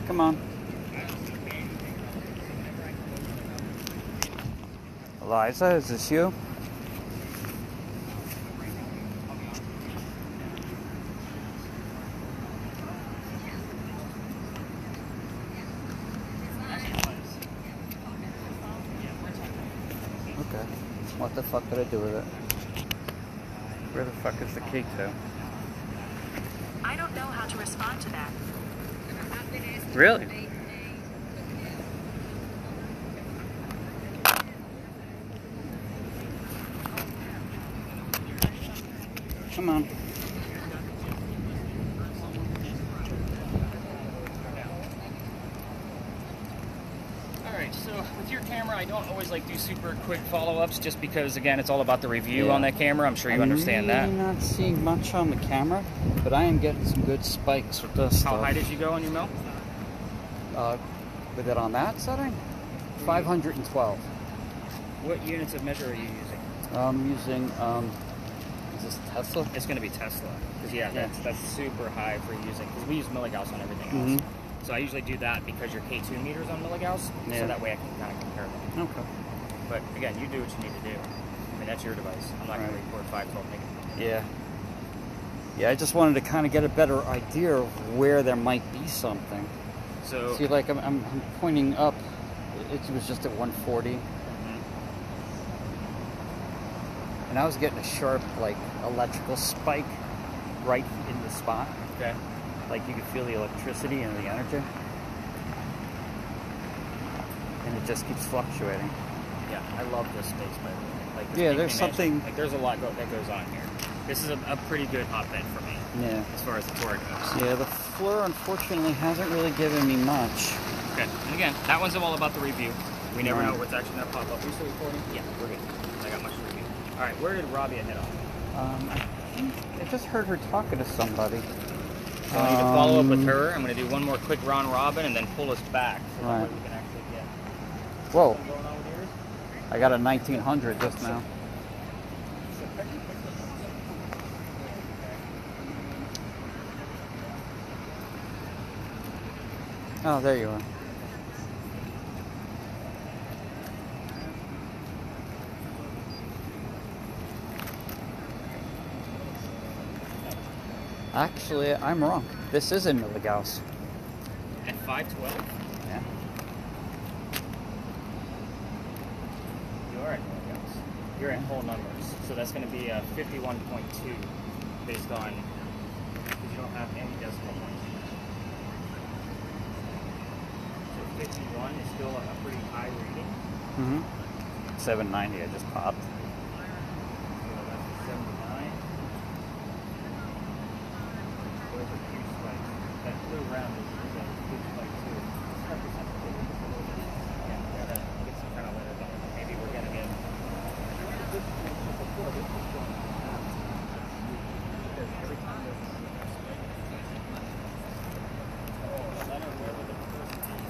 Come on. Eliza, is this you? Okay. What the fuck did I do with it? Where the fuck is the key to? I don't know how to respond to that. Really? Come on. Alright, so with your camera, I don't always like do super quick follow-ups just because, again, it's all about the review on that camera. I'm sure you understand that. I'm really not seeing much on the camera, but I am getting some good spikes with this stuff. How high did you go on your mill? With it on that setting? 512. What units of measure are you using? I'm using, is this Tesla? It's going to be Tesla. Because, yeah, that's super high for using. Because we use milligauss on everything else. So I usually do that because your K2 meter's on milligauss. So that way I can kind of compare them. Okay. But, again, you do what you need to do. I mean, that's your device. I'm not going to record 512 negative. Yeah. Yeah, I just wanted to kind of get a better idea of where there might be something. So, see, like I'm pointing up. It was just at 140. And I was getting a sharp, like, electrical spike right in the spot. Okay. Like you could feel the electricity and the energy. And it just keeps fluctuating. Yeah, I love this space, by the way. Like, yeah, there's something... Like, there's a lot that goes on here. This is a pretty good hotbed for me. Yeah. As far as the tour goes. Yeah, the floor, unfortunately, hasn't really given me much. Okay, and again, that one's all about the review. We never know what's actually going to pop up. Are you still recording? Yeah, we're good. I got much to review. All right, where did Rabia head off? I just heard her talking to somebody. So I need to follow up with her. I'm going to do one more quick round robin and then pull us back so that way we can actually get. Whoa. What's going on with yours? I got a 1900 just now. Oh, there you are. Actually, I'm wrong. This is in milligauss. At 512? Yeah. You are at milligauss. You're at whole numbers. So that's going to be 51.2 based on, because you don't have any decimal points. So 51 is still a pretty high reading. 790, I just popped. So that's a 79. Those are huge spikes. That blue round is a huge spike too. It's representative. Yeah, we gotta get some kind of letters on it. Maybe we're gonna get. Because every time there's a spike, center where would the first be?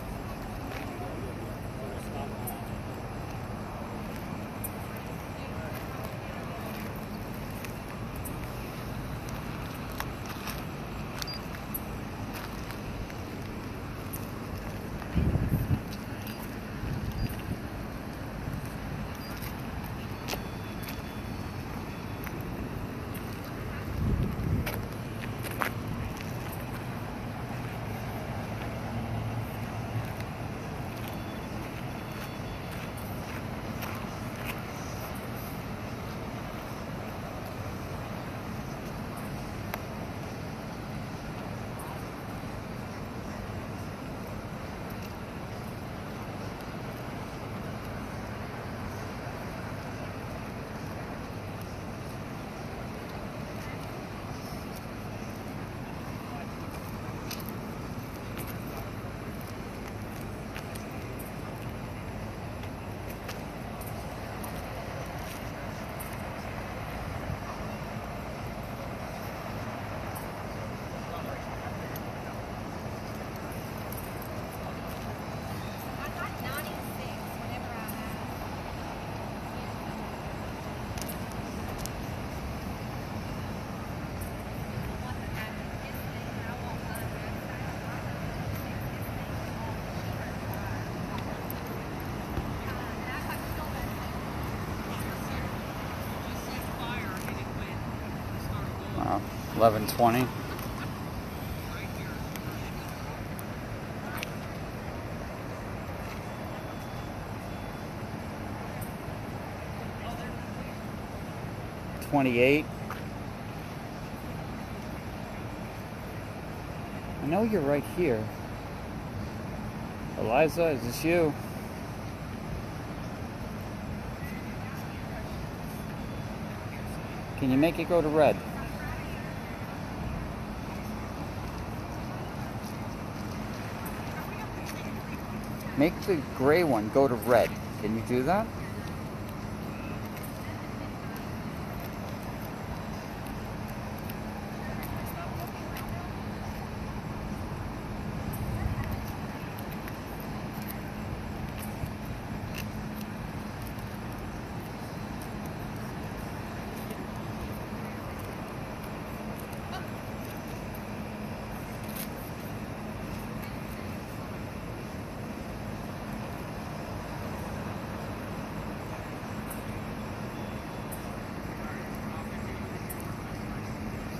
11:20. $28. I know you're right here. Eliza, is this you? Can you make it go to red? Make the gray one go to red. Can you do that?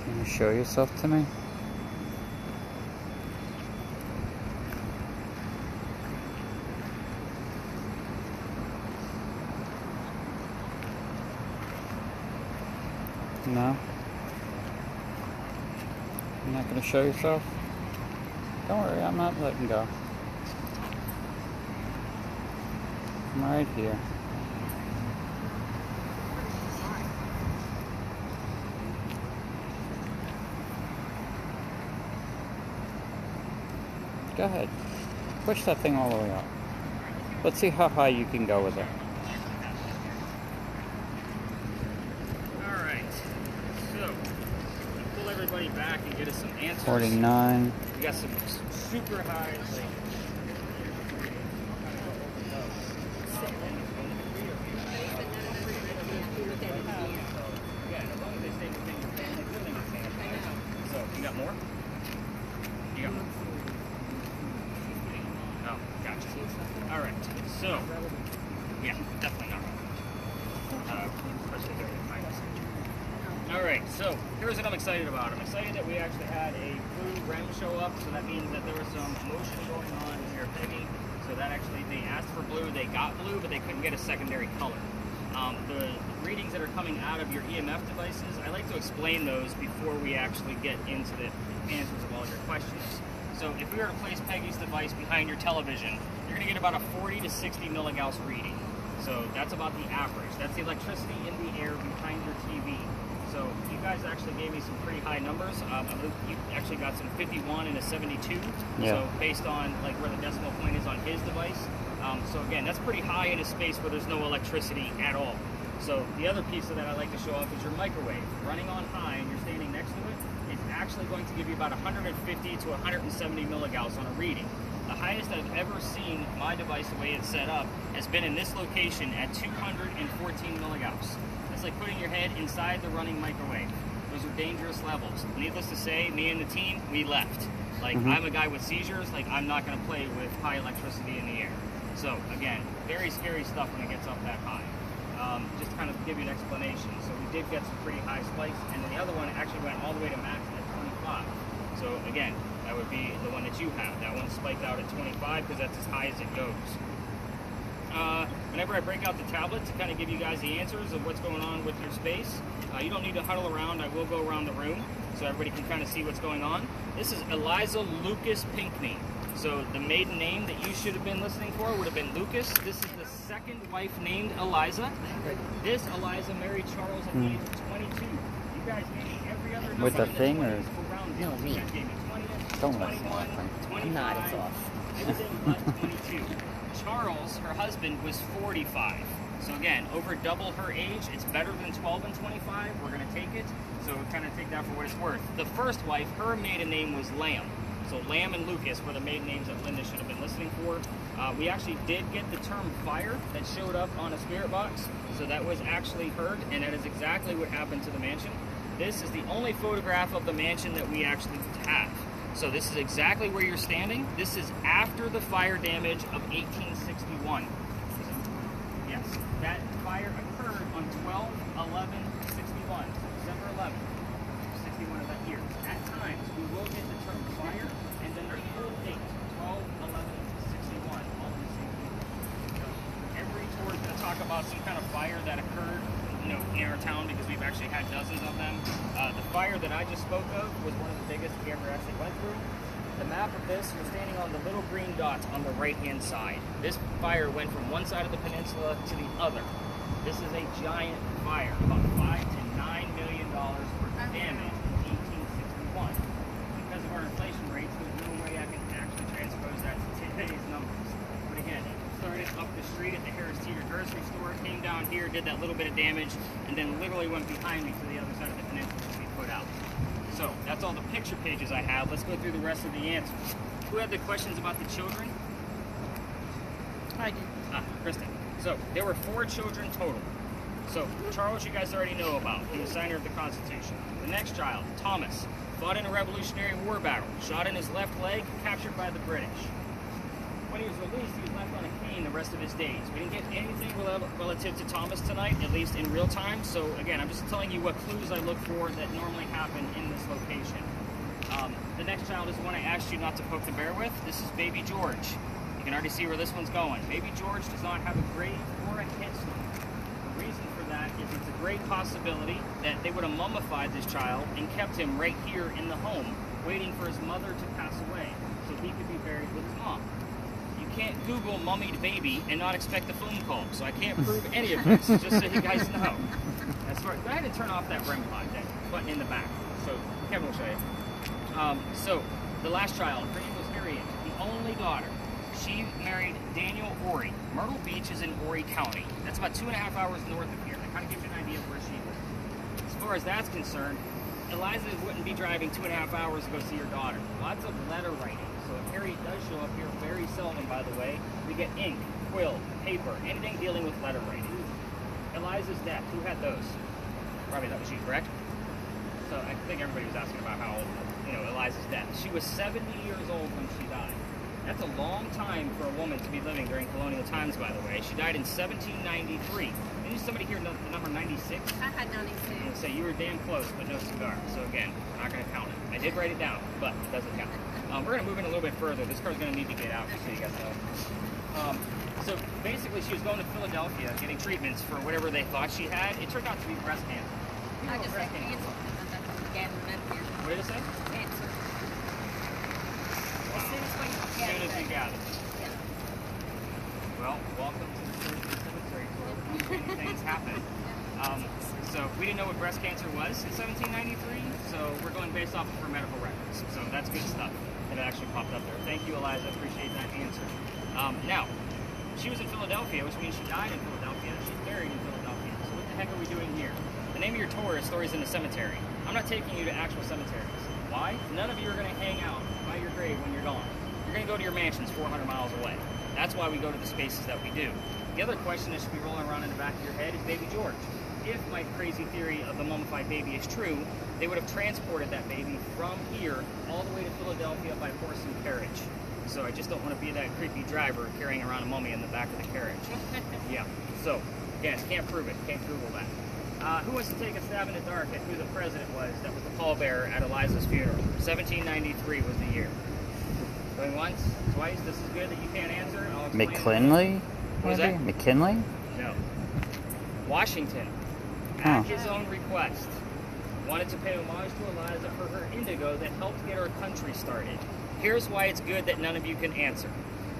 Can you show yourself to me? No? You're not going to show yourself? Don't worry, I'm not letting go. I'm right here. Go ahead. Push that thing all the way up. Let's see how high you can go with it. Alright, so pull everybody back and get us some answers. 49. We got some super high, like, yeah, as long as they stay within your family building your family. So, you got more? You got more? Oh, gotcha. Alright, so, yeah, definitely not wrong. Especially during the time. Alright, so, here's what I'm excited about. I'm excited that we actually had a blue REM show up, so that means that there was some motion going on here, Peggy. So that actually, they asked for blue, they got blue, but they couldn't get a secondary color. The readings that are coming out of your EMF devices, I like to explain those before we actually get into the answers of all your questions. So if we were to place Peggy's device behind your television, you're going to get about a 40 to 60 milligauss reading. So that's about the average. That's the electricity in the air behind your TV. So you guys actually gave me some pretty high numbers. You actually got some 51 and a 72. Yeah. So based on like where the decimal point is on his device. So again, that's pretty high in a space where there's no electricity at all. So the other piece of that I like to show off is your microwave. Running on high and you're standing next to it, it's actually going to give you about 150 to 170 milligauss on a reading. The highest I've ever seen my device, the way it's set up, has been in this location at 214 milligauss. It's like putting your head inside the running microwave. Those are dangerous levels. Needless to say, me and the team, we left. Like, I'm a guy with seizures, like, I'm not going to play with high electricity in the air. So, again, very scary stuff when it gets up that high. Just to kind of give you an explanation. So we did get some pretty high spikes, and then the other one actually went all the way to max at 25. So, again, that would be the one that you have. That one spiked out at 25 because that's as high as it goes. Whenever I break out the tablet to kind of give you guys the answers of what's going on with your space, you don't need to huddle around. I will go around the room so everybody can kind of see what's going on. This is Eliza Lucas Pinckney. So the maiden name that you should have been listening for would have been Lucas. This is the second wife named Eliza. This Eliza married Charles at the age of 22. You guys gave me every other number With the in thing, the or? 20s. No, me. You guys gave me 20th, Don't 21, listen to that thing. 25. I'm not, it's off. Everything but 22. Charles, her husband, was 45. So again, over double her age. It's better than 12 and 25. We're going to take it. So kind of take that for what it's worth. The first wife, her maiden name was Lamb. So Lamb and Lucas were the maiden names that Linda should have been listening for. We actually did get the term fire that showed up on a spirit box. So that was actually heard, and that is exactly what happened to the mansion. This is the only photograph of the mansion that we actually have. So this is exactly where you're standing. This is after the fire damage of 1861. Yes, that fire occurred on 12/11/61, December 11th, be one of the years. At times, we will get the term fire and then their full date, 12/11/61, all in the same year. So every tour is going to talk about some kind of fire that occurred, you know, in our town, because we've actually had dozens of them. The fire that I just spoke of was one of the biggest we ever actually went through. The map of this, you're standing on the little green dots on the right-hand side. This fire went from one side of the peninsula to the other. This is a giant fire, about $5 to $9 million worth of damage in 1861. Because of our inflation rates, there's no way I can actually transpose that to today's numbers. But again, it started up the street at the Harris Teeter grocery store, came down here, did that little bit of damage, and then literally went behind me to the other side of the peninsula to be put out. So that's all the picture pages I have. Let's go through the rest of the answers. Who had the questions about the children? I did. Kristen. So there were 4 children total. So Charles, you guys already know about. He was signer of the Constitution. The next child, Thomas, fought in a Revolutionary War battle, shot in his left leg, captured by the British. When he was released, he was left on a cane the rest of his days. We didn't get anything relative to Thomas tonight, at least in real time. So again, I'm just telling you what clues I look for that normally happen in this location. The next child is one I asked you not to poke the bear with. This is baby George. You can already see where this one's going. Baby George does not have a grave or a headstone. The reason for that is it's a great possibility that they would have mummified this child and kept him right here in the home, waiting for his mother to pass away so he could be buried with his mom. You can't Google mummied baby and not expect a phone call, so I can't prove any of this, just so you guys know. As far, go ahead and turn off that REM pod, that button in the back, so Kevin will show you. So, the last child, her name was Harriet, the only daughter. She married Daniel Ory. Myrtle Beach is in Ory County. That's about 2.5 hours north of here. That kind of gives you an idea of where she lived. As far as that's concerned, Eliza wouldn't be driving 2.5 hours to go see her daughter. Lots of letter writing. So if Harriet does show up here, very seldom, by the way, we get ink, quill, paper, anything dealing with letter writing. Eliza's death, who had those? Probably that was you, correct? So I think everybody was asking about how old, you know, Eliza's death. She was 70 years old when she died. That's a long time for a woman to be living during colonial times, by the way. She died in 1793. Didn't somebody hear the number 96? I had 96. So you were damn close, but no cigar. So again, we're not going to count it. I did write it down, but it doesn't count. We're going to move in a little bit further. This car's going to need to get out, just so you guys know. So basically, she was going to Philadelphia getting treatments for whatever they thought she had. It turned out to be breast cancer. I just had cancer. What did it say? Cancer. Wow. As soon as you got it. Yeah. Well, welcome to the surgery cemetery tour. Many things happen. So we didn't know what breast cancer was in 1793, so we're going based off of her medical records. So that's good stuff that actually popped up there. Thank you, Eliza. I appreciate that answer. Now, she was in Philadelphia, which means she died in Philadelphia. She's buried in Philadelphia. So what the heck are we doing here? The name of your tour is Stories in the Cemetery. I'm not taking you to actual cemeteries. Why? None of you are going to hang out by your grave when you're gone. You're going to go to your mansions 400 miles away. That's why we go to the spaces that we do. The other question that should be rolling around in the back of your head is baby George. If my crazy theory of the mummified baby is true, they would have transported that baby from here all the way to Philadelphia by horse and carriage. So I just don't want to be that creepy driver carrying around a mummy in the back of the carriage. Yeah. So, again, can't prove it. Can't Google that. Who wants to take a stab in the dark at who the president was that was the pallbearer at Eliza's funeral? 1793 was the year. Going once, twice. This is good that you can't answer. I'll explain. McKinley? What was that? McKinley? No. Washington, at his own request, wanted to pay homage to Eliza for her indigo that helped get our country started. Here's why it's good that none of you can answer.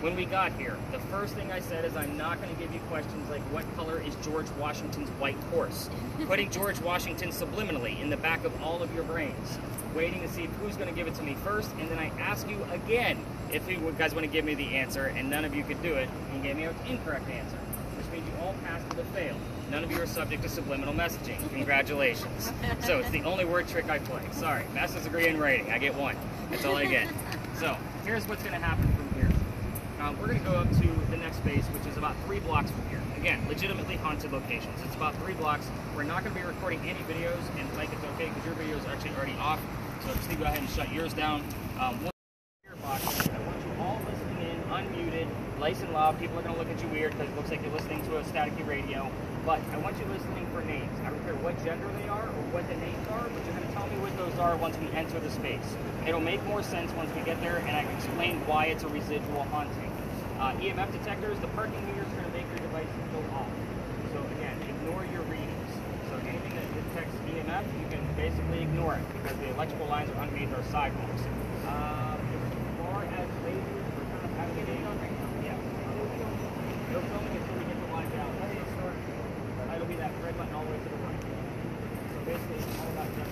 When we got here, the first thing I said is I'm not going to give you questions like what color is George Washington's white horse? Putting George Washington subliminally in the back of all of your brains. Waiting to see who's going to give it to me first, and then I ask you again if you guys want to give me the answer, and none of you could do it, and gave me an incorrect answer, which means you all passed with a fail. None of you are subject to subliminal messaging. Congratulations. So it's the only word trick I play. Sorry, master's degree in writing. I get one. That's all I get. So here's what's going to happen from here. We're going to go up to the next base, which is about 3 blocks from here. Again, legitimately haunted locations. It's about 3 blocks. We're not going to be recording any videos, and Mike, it's okay because your video is actually already off. So just go ahead and shut yours down. I want you all listening in, unmuted, like nice and loud. People are going to look at you weird because it looks like you're listening to a staticky radio. But I want you listening for names. I don't care what gender they are or what the names are, but you're going to tell me what those are once we enter the space. It'll make more sense once we get there, and I can explain why it's a residual haunting. EMF detectors, the parking meters are going to make your devices go off. So again, ignore your readings. So anything that detects EMF, you can basically ignore it because the electrical lines are underneath our sidewalks. As far as lasers, we're kind of having it on right now. Yeah. No filming until we get the line down. It'll be that red button all the way to the right. So basically, it's all about just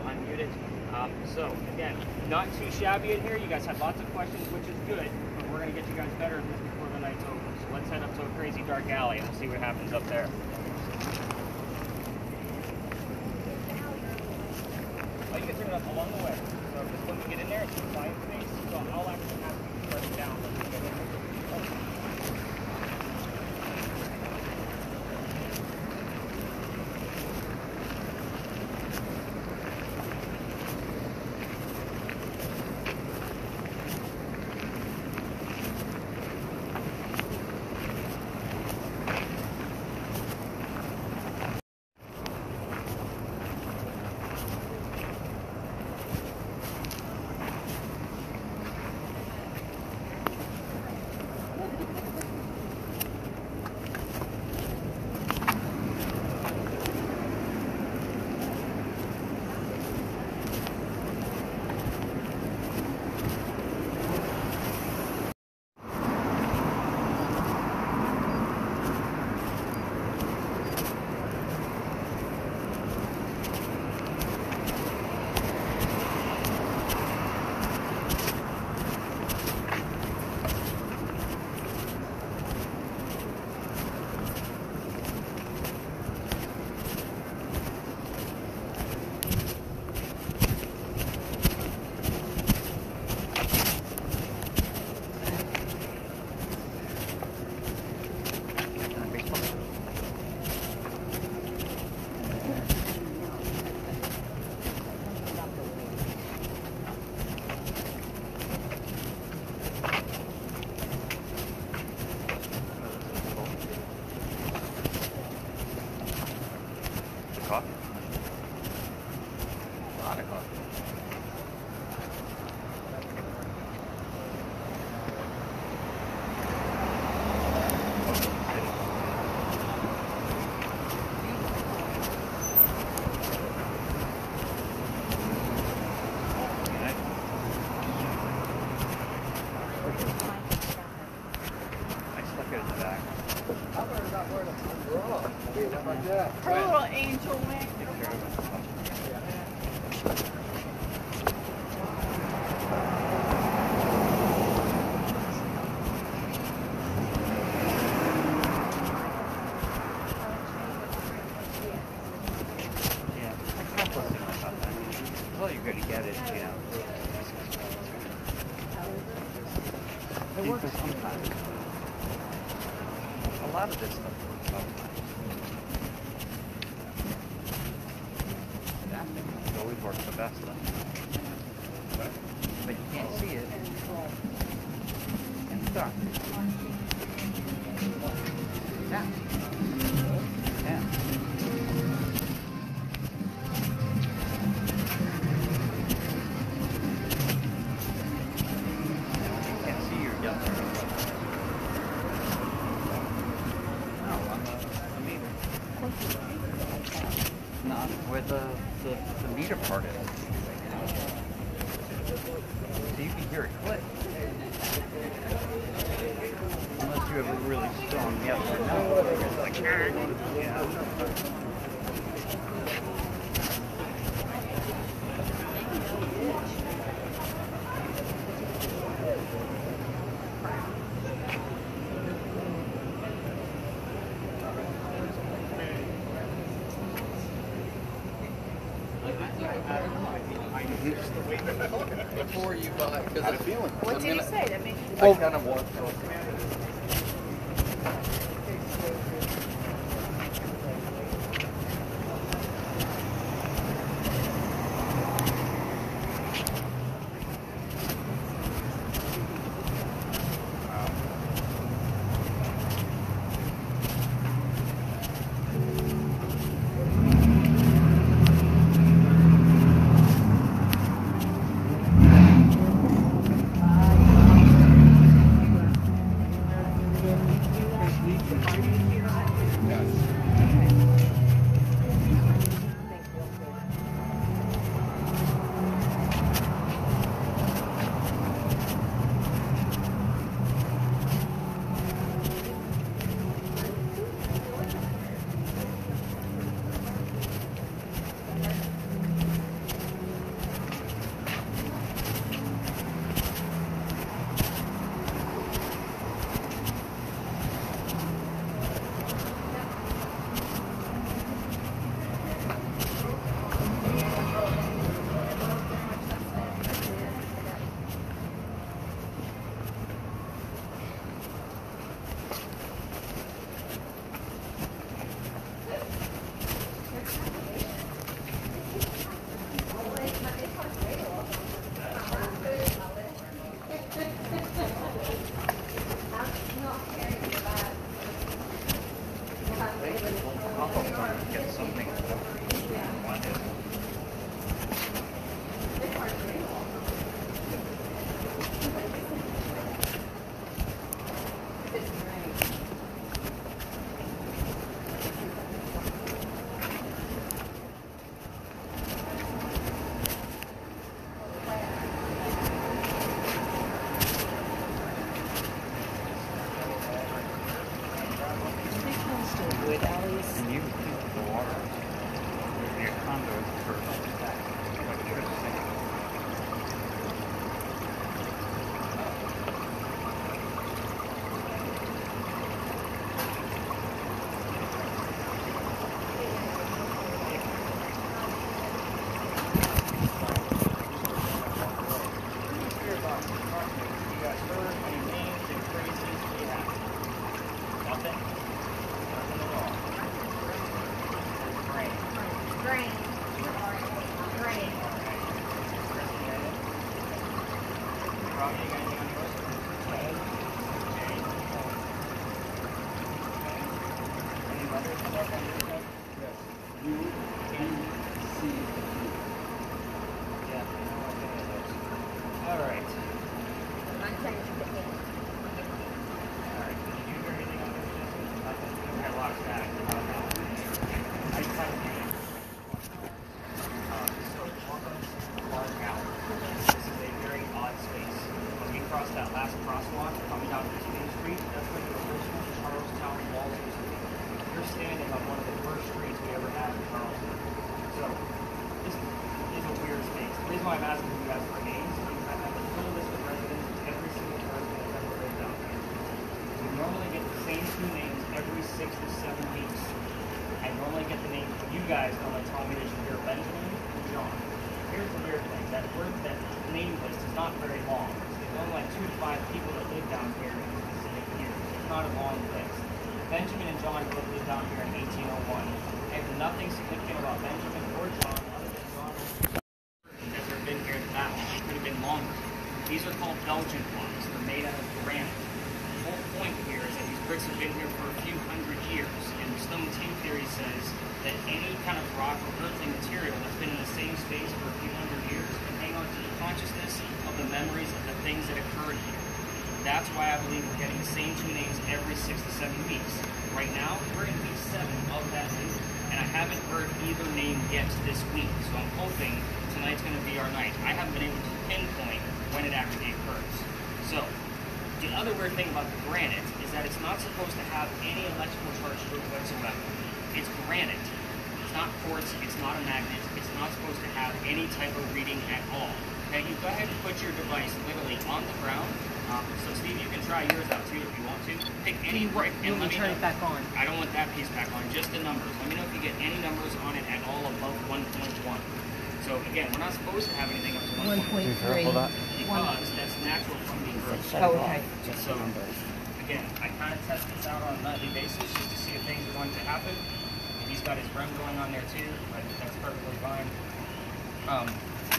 unmute it. So again, not too shabby in here. You guys had lots of questions, which is good, but we're going to get you guys better at this before the night's over. So let's head up to a crazy dark alley and we'll see what happens up there. Oh, you can turn it up along the way. So just when we get in there, it's a quiet space. So I'll actually have to turn it down when we get in there. Her little angel wing. Well, you're going to get it, you know. It works sometimes. A lot of this stuff works sometimes. It always works the best, though. But you can't see it in the dark. Yeah. Yeah. Not where the meter part is. So you can hear it click. Unless you have a really strong yes or no. It's like, yeah. Before you buy, because I'm feeling. What did he say? That made you I kind of want. wood alleys. And you would think the water would be a conduit for electricity. Benjamin and John both lived down here in 1801. I have nothing significant about Benjamin or John other than John has ever been here that long. It could have been longer. These are called Belgian blocks. They're made out of granite. The whole point here is that these bricks have been here for a few hundred years, and stone team theory says that any kind of rock or earthly material that's been in the same space for a few hundred years can hang on to the consciousness of the memories of the things that occurred here. That's why I believe we're getting the same two names every 6 to 7 weeks. Right now, we're in week 7 of that loop, and I haven't heard either name yet this week, so I'm hoping tonight's going to be our night. I haven't been able to pinpoint when it actually occurs. So, the other weird thing about the granite is that it's not supposed to have any electrical charge to it whatsoever. It's granite. It's not quartz, it's not a magnet, it's not supposed to have any type of reading at all. Okay, you go ahead and put your device literally on the ground. So Steve, you can try yours out too if you want to. Pick any brick and let me turn it back on. I don't want that piece back on, just the numbers. Let me know if you get any numbers on it at all above 1.1. So again, we're not supposed to have anything up to 1.3. Because that's natural from the earth. Oh, okay. So again, I kind of test this out on a nightly basis just to see if things are going to happen. He's got his REM going on there too, but that's perfectly fine.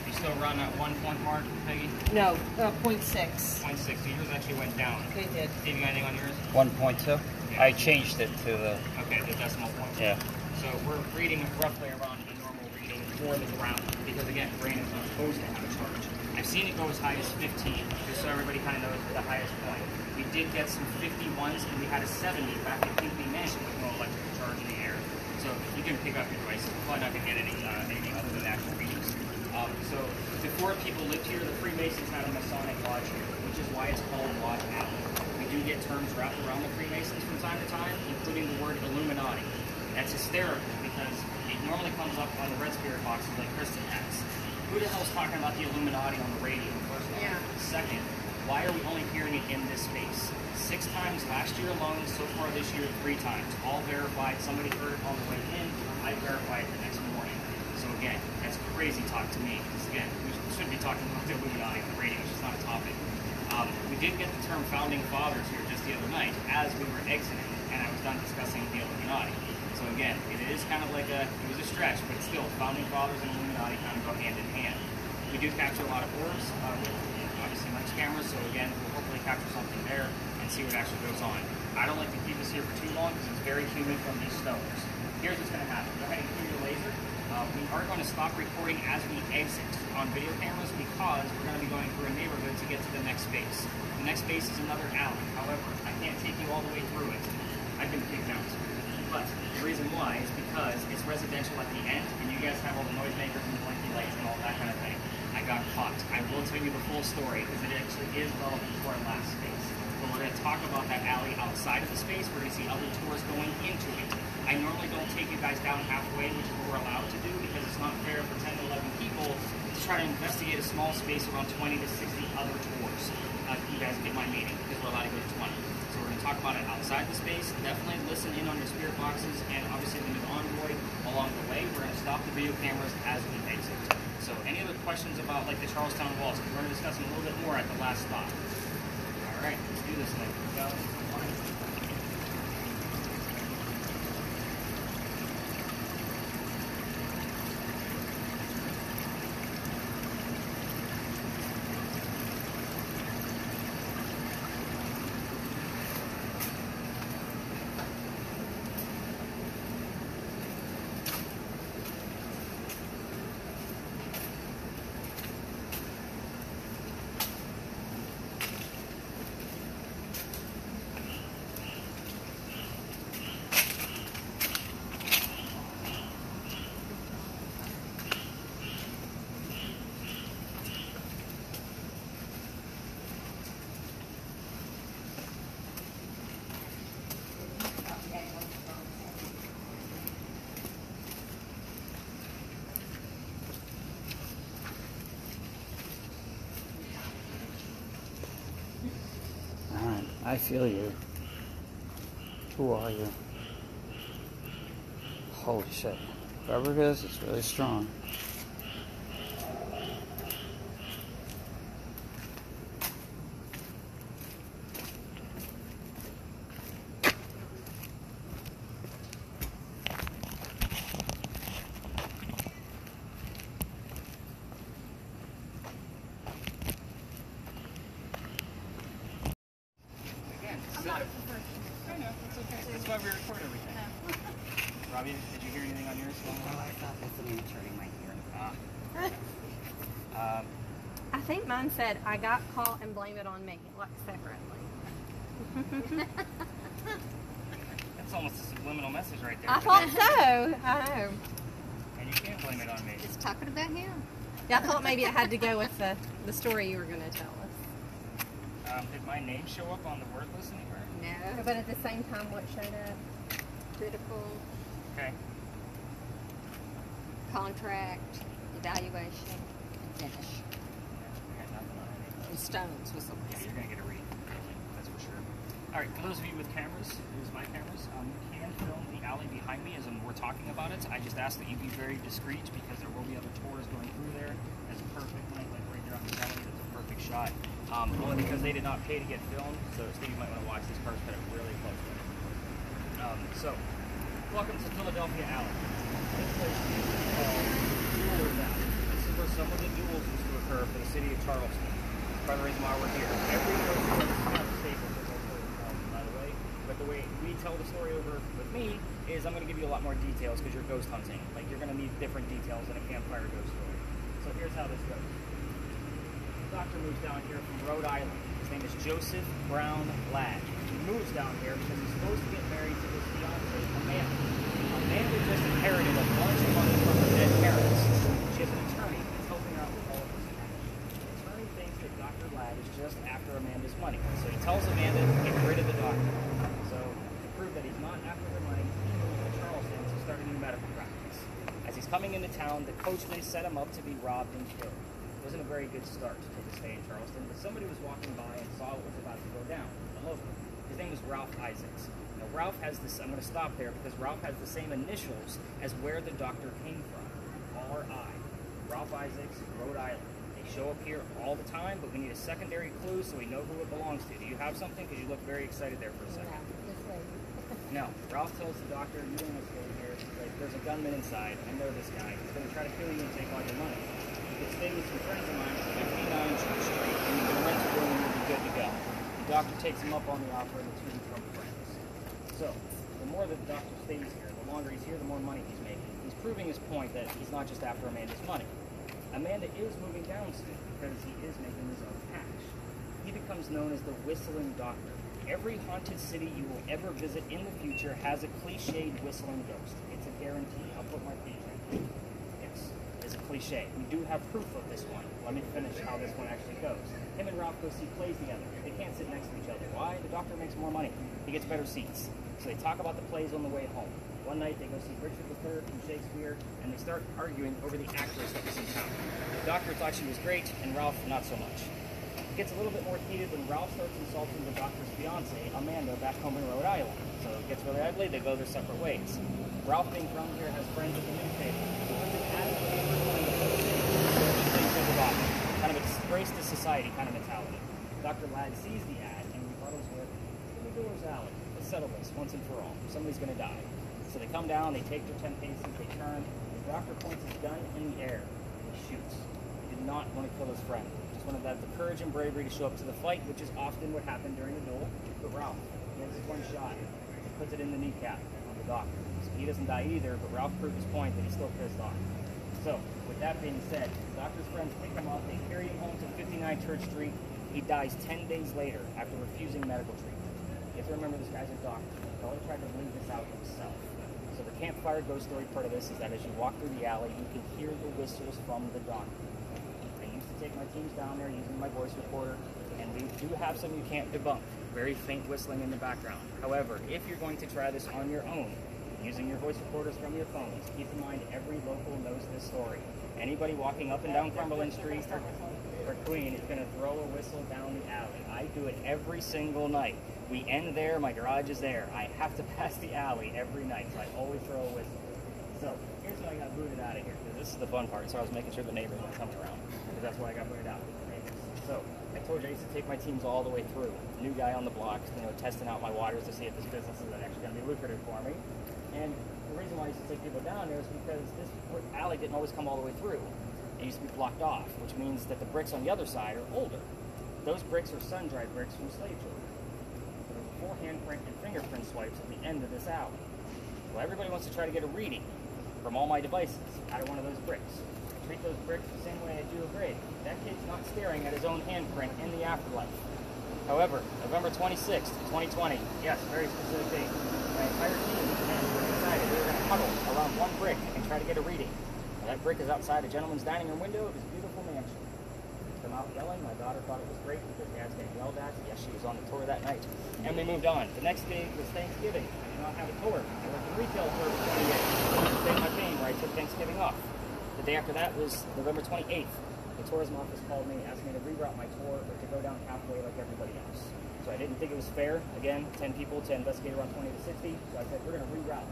You still run at 1 point mark, Peggy? No, 0.6. 0.6. So yours actually went down. It did. Steve, you got anything on yours? 1.2. Yeah. I changed it to the. Okay, the decimal point. Yeah. So we're reading roughly around a normal reading for the ground because again, brain is not supposed to have a charge. I've seen it go as high as 15, just so everybody kind of knows the highest point. We did get some 51s and we had a 70 back at Pinckney Mansion with no electrical charge in the air. So you can pick up your device. You're probably not going to get anything other than actual readings. So before people lived here, the Freemasons had a Masonic lodge here, which is why it's called Lodge Alley. We do get terms wrapped around the Freemasons from time to time, including the word Illuminati. That's hysterical because it normally comes up on the Red Spirit boxes like KRISTEN has. Who the hell's talking about the Illuminati on the radio, first of all? Yeah. Second, why are we only hearing it in this space? 6 times last year alone, so far this year 3 times. All verified. Somebody heard it on the way in. I verified it the next morning. So again, that's crazy talk to me. Because again, we should be talking about the Illuminati on the radio. It's just not a topic. We did get the term founding fathers here just the other night as we were exiting, and I was done discussing the Illuminati. So again, it is kind of like it was a stretch, but still, founding fathers and Illuminati kind of go hand in hand. We do capture a lot of orbs with obviously much cameras, so again, we'll hopefully capture something there and see what actually goes on. I don't like to keep this here for too long because it's very humid from these stones. Here's what's going to happen. Go ahead and clear your laser. We are going to stop recording as we exit on video cameras because we're going to be going through a neighborhood to get to the next space. The next space is another alley. However, I can't take you all the way through it. I've been kicked out. But the reason why is because it's residential at the end, and you guys have all the noisemakers and blinky lights and all that kind of thing. I got caught. I will tell you the full story because it actually is relevant to our last space. But we're going to talk about that alley outside of the space. We're going to see other tours going into it. I normally don't take you guys down halfway, which is what we're allowed to do, because it's not fair for 10 to 11 people to try to investigate a small space around 20 to 60 other tours. You guys get my meaning, because we're allowed to go to 20. So we're going to talk about it outside the space. Definitely listen in on your spirit boxes, and obviously the new envoy along the way. We're going to stop the video cameras as we exit. So any other questions about like the Charlestown walls? We're going to discuss them a little bit more at the last stop. All right, let's do this thing. Go. I feel you. Who are you? Holy shit. Whoever it is, it's really strong. That's why we record everything. Rabia, did you hear anything on yours? Well, I thought that's an attorney might hear. I think mine said, I got caught and blame it on me, like separately. That's almost a subliminal message right there. I thought so. I know. And you can't blame it on me. Just talking about him. Yeah, I thought maybe it had to go with the story you were going to tell us. Did my name show up on the word list anywhere? No, but at the same time, what showed up? Critical. Okay. Contract, evaluation, and finish. I got nothing on any of And those. stones was the Yeah, last. you're going to get a read. That's for sure. All right, for those of you with cameras, here's my cameras. You can film the alley behind me as we're talking about it. I just ask that you be very discreet because there will be other tours going through there. That's a perfect night, like right there on the alley. That's a perfect shot. Only because they did not pay to get filmed, so Steve might want to watch this part kind of really closely. So, welcome to Philadelphia Alley. This place is called Jewelers Alley. This is where some of the duels used to occur for the city of Charleston. That's part of the reason why we're here. Every tour is not stable for by the way, but the way we tell the story over with me is I'm going to give you a lot more details because you're ghost hunting. Like, you're going to need different details in a campfire ghost story. So here's how this goes. The doctor moves down here from Rhode Island. His name is Joseph Brown Ladd. He moves down here because he's supposed to get married to his fiancée, Amanda. Amanda just inherited a bunch of money from her dead parents. She has an attorney that's helping her out with all of this cash. The attorney thinks that Dr. Ladd is just after Amanda's money. So he tells Amanda to get rid of the doctor. So to prove that he's not after her money, he moves to Charleston to start a new medical practice. As he's coming into town, the coachman set him up to be robbed and killed. It wasn't a very good start to the stay in Charleston, but somebody was walking by and saw what was about to go down, a local. His name was Ralph Isaacs. Now, Ralph has this, I'm going to stop there because Ralph has the same initials as where the doctor came from, R.I. Ralph Isaacs, Rhode Island. They show up here all the time, but we need a secondary clue so we know who it belongs to. Do you have something? Because you look very excited there for a second. No, Ralph tells the doctor, you don't want to stay here. Like, there's a gunman inside. I know this guy. He's going to try to kill you and take all your money. You can stay with some friends of mine at 59 Church Street, and you can rent a room and you'll be good to go. The doctor takes him up on the offer, and the two become friends. So, the more that the doctor stays here, the longer he's here, the more money he's making. He's proving his point that he's not just after Amanda's money. Amanda is moving down soon because he is making his own cash. He becomes known as the Whistling Doctor. Every haunted city you will ever visit in the future has a cliched whistling ghost. It's a guarantee. I'll put my page right here. Yes, it's a cliche. We do have proof of this one. Let me finish how this one actually goes. Him and Ralph go see plays together. They can't sit next to each other. Why? The doctor makes more money. He gets better seats. So they talk about the plays on the way home. One night they go see Richard III from Shakespeare, and they start arguing over the actress that was in town. The doctor thought she was great, and Ralph not so much. It gets a little bit more heated when Ralph starts insulting the doctor's fiance, Amanda, back home in Rhode Island. So it gets really ugly. They go their separate ways. Ralph, being from here, has friends at the newspaper. So there's an ad in the paper telling the whole thing to the doctor. Kind of a disgrace to society kind of mentality. Dr. Ladd sees the ad and rebuttals with, "In the doors alley. Let's settle this once and for all. Somebody's going to die." So they come down, they take their 10 paces, they turn. The doctor points his gun in the air and he shoots. He did not want to kill his friend. Just wanted to have the courage and bravery to show up to the fight, which is often what happened during the duel. But Ralph, he has his one shot. He puts it in the kneecap of the doctor. So he doesn't die either, but Ralph proved his point that he's still pissed off. So, with that being said, the doctor's friends pick him up, they carry him home to 59 Church Street. He dies 10 days later after refusing medical treatment. You have to remember this guy's a doctor. He only tried to believe this out himself. So the campfire ghost story part of this is that as you walk through the alley, you can hear the whistles from the doctor. I used to take my teams down there using my voice recorder, and we do have some you can't debunk. Very faint whistling in the background. However, if you're going to try this on your own, using your voice recorders from your phones, keep in mind every local knows this story. Anybody walking up and down Cumberland Street or Queen is going to throw a whistle down the alley. I do it every single night. We end there, my garage is there. I have to pass the alley every night, so I always throw a whistle. So, here's how I got booted out of here, because this is the fun part, so I was making sure the neighbors weren't coming around, because that's why I got booted out with the neighbors. So, I told you I used to take my teams all the way through. New guy on the block, testing out my waters to see if this business is actually going to be lucrative for me. And the reason why I used to take people down there is because this alley didn't always come all the way through. It used to be blocked off, which means that the bricks on the other side are older. Those bricks are sun-dried bricks from slave trade. There were 4 handprint and fingerprint swipes at the end of this alley. Well, everybody wants to try to get a reading from all my devices out of one of those bricks. I treat those bricks the same way I do a grave. That kid's not staring at his own handprint in the afterlife. However, November 26th, 2020, yes, very specific date, my entire team decided they were going to huddle around one brick and try to get a reading. Now, that brick is outside a gentleman's dining room window of his beautiful mansion. Come out yelling. My daughter thought it was great because Dad's getting yelled at. Yes, she was on the tour that night. And we moved on. The next day was Thanksgiving. I did not have a tour. I worked in retail for 20 years. Stayed my fame where I took Thanksgiving off. The day after that was November 28th. The tourism office called me, asked me to reroute my tour or to go down halfway like everybody else. So I didn't think it was fair. Again, 10 people to investigate around 20 to 60. So I said, we're going to reroute.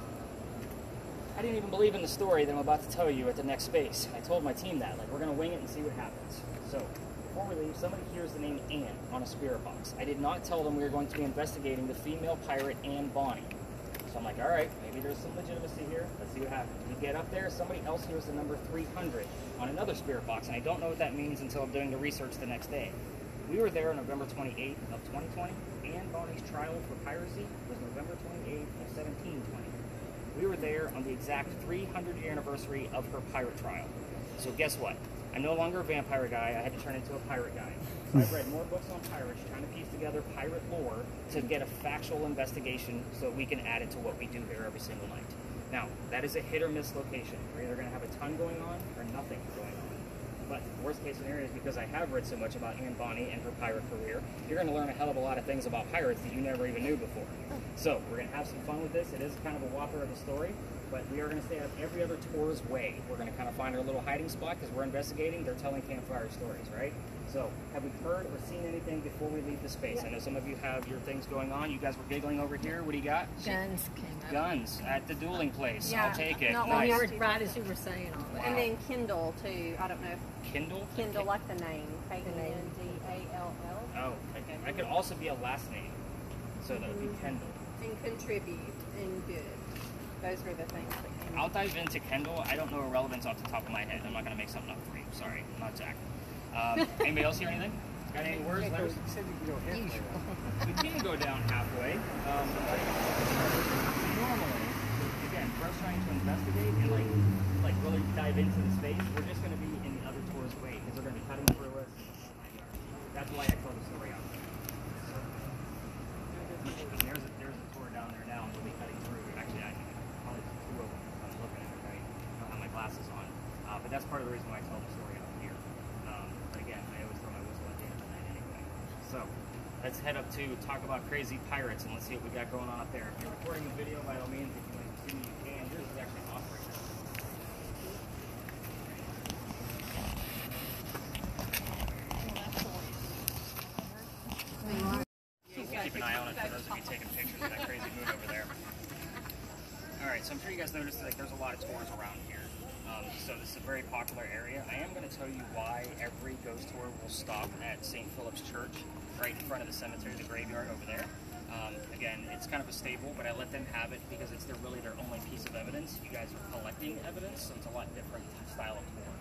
I didn't even believe in the story that I'm about to tell you at the next space. I told my team that, we're going to wing it and see what happens. So, before we leave, somebody hears the name Anne on a spirit box. I did not tell them we were going to be investigating the female pirate Anne Bonny. So I'm like, all right, maybe there's some legitimacy here. Let's see what happens. We get up there, somebody else hears the number 300 on another spirit box, and I don't know what that means until I'm doing the research the next day. We were there on November 28th of 2020. Anne Bonny's trial for piracy was November 28th of 1720. We were there on the exact 300-year anniversary of her pirate trial. So guess what? I'm no longer a vampire guy. I had to turn into a pirate guy. So I've read more books on pirates, trying to piece together pirate lore to get a factual investigation so we can add it to what we do there every single night. Now, that is a hit or miss location. We're either going to have a ton going on or nothing going on. But the worst case scenario is because I have read so much about Anne Bonny and her pirate career, you're going to learn a hell of a lot of things about pirates that you never even knew before. So we're going to have some fun with this. It is kind of a whopper of a story, but we are going to stay out of every other tour's way. We're going to kind of find our little hiding spot because we're investigating. They're telling campfire stories, right? So have we heard or seen anything before we leave the space? I know some of you have your things going on. You guys were giggling over here. What do you got? Guns came up. Guns at the dueling place. Yeah, I'll take it. not Nice. Right as you were saying all that. And then Kindle too. I don't know. Kindle? Kindle, like the name. K-E-N-D-A-L-L. Oh, okay. That could also be a last name. So that would be Kendall. And contribute and good. Those were the things that came I'll dive into Kendall. I don't know irrelevance off the top of my head. I'm not going to make something up for you. Sorry. I'm not Zach. Anybody else hear anything? Got any words, letters? You said you could go halfway. We can go down halfway. Normally, again, for us trying to investigate and like really dive into the space, we're just going to be in the other tour's way because they're going to be cutting through us. That's why I told the story out. There's a tour down there now, and they'll be cutting through. Actually, I think probably 2 of them. I'm looking at it right. I don't have my glasses on, but that's part of the reason why I let's head up to talk about crazy pirates and let's see what we got going on up there. If you're recording a video, by all means, if you want to continue, you can. Yours is actually off right now. Keep an eye on it for those of you taking pictures of that crazy moon over there. Alright, so I'm sure you guys noticed that there's a lot of tours around here. So this is a very popular area. I am going to tell you why every ghost tour will stop at St. Philip's Church, right in front of the cemetery, the graveyard over there. Again, it's kind of a staple, but I let them have it because it's really their only piece of evidence. You guys are collecting evidence, so it's a lot different style of tour.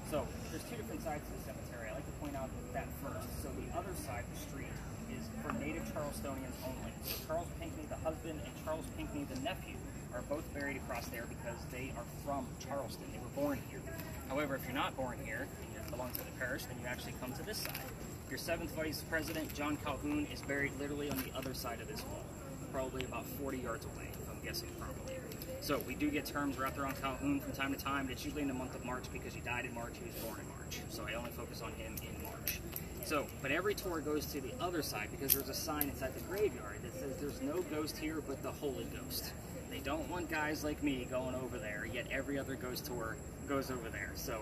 So there's two different sides to the cemetery. I like to point out that first. So the other side of the street is for native Charlestonians only. So Charles Pinckney, the husband, and Charles Pinckney, the nephew, are both buried across there because they are from Charleston. They were born here. However, if you're not born here and you belong to the parish, then you actually come to this side. Your 7th Vice President, John Calhoun, is buried literally on the other side of this wall, probably about 40 yards away, if I'm guessing properly. So we do get terms wrapped around Calhoun from time to time. It's usually in the month of March because he died in March, he was born in March. So I only focus on him in March. So, but every tour goes to the other side because there's a sign inside the graveyard that says there's no ghost here but the Holy Ghost. They don't want guys like me going over there, yet every other ghost tour goes over there. So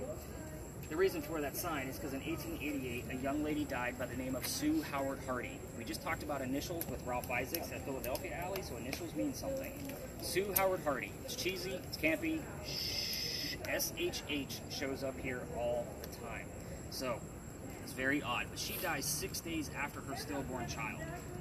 the reason for that sign is because in 1888, a young lady died by the name of Sue Howard Hardy. We just talked about initials with Ralph Isaacs at Philadelphia Alley, so initials mean something. Sue Howard Hardy. It's cheesy, it's campy. SHH shows up here all the time. So it's very odd, but she dies 6 days after her stillborn child.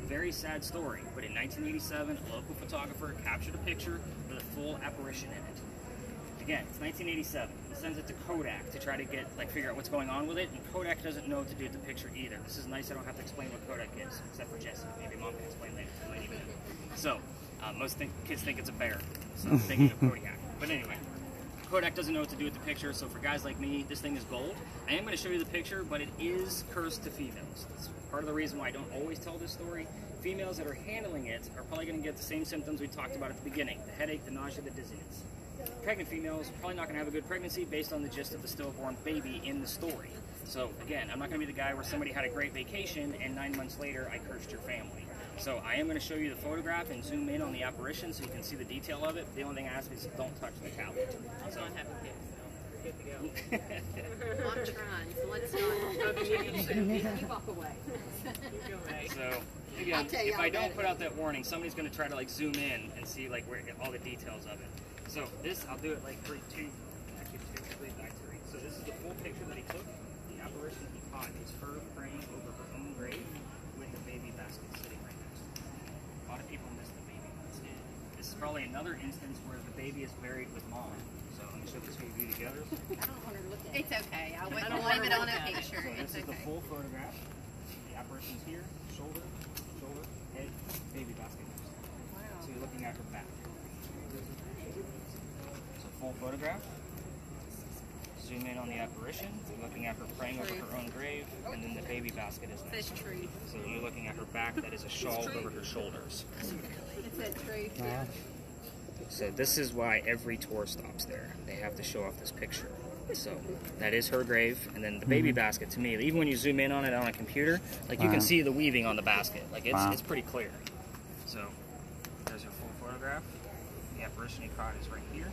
Very sad story, but in 1987, a local photographer captured a picture with a full apparition in it. Again, it's 1987. He sends it to Kodak to try to figure out what's going on with it, and Kodak doesn't know what to do with the picture either. This is nice, I don't have to explain what Kodak is, except for Jesse. Maybe Mom can explain later, I might even know. So, most kids think it's a bear, so I'm thinking of Kodak. But anyway, Kodak doesn't know what to do with the picture, so for guys like me, this thing is gold. I am going to show you the picture, but it is cursed to females. That's part of the reason why I don't always tell this story. Females that are handling it are probably going to get the same symptoms we talked about at the beginning. The headache, the nausea, the dizziness. Pregnant females are probably not going to have a good pregnancy based on the gist of the stillborn baby in the story. So again, I'm not going to be the guy where somebody had a great vacation and 9 months later I cursed your family. So I am going to show you the photograph and zoom in on the apparition so you can see the detail of it. The only thing I ask is don't touch the tablet. So I'm good to go. I'm trying, so let's not. You walk away. You go away. So again, if I don't put out that warning, somebody's going to try to zoom in and see where all the details of it. So this, I'll do it for two, back to read. So this is the full picture that he took. The apparition he caught is her praying over her own grave with the baby basket sitting right next to her. A lot of people miss the baby basket. This is probably another instance where the baby is buried with mom. So let me show the two of you together. I don't want her to look at it. It's okay. I wouldn't blame it on a picture. So this is the full photograph. The apparition's here, shoulder, head, baby basket next to her. Wow. So you're looking at her back. So full photograph. Zoom in on the apparition. You're looking at her praying over her own grave, and then the baby basket is next to her. So you're looking at her back. That is a shawl over her shoulders. It said truth. So this is why every tour stops there. They have to show off this picture. So that is her grave, and then the baby basket. To me, even when you zoom in on it on a computer, you can see the weaving on the basket. It's pretty clear. So there's your full photograph. The apparition he caught is right here.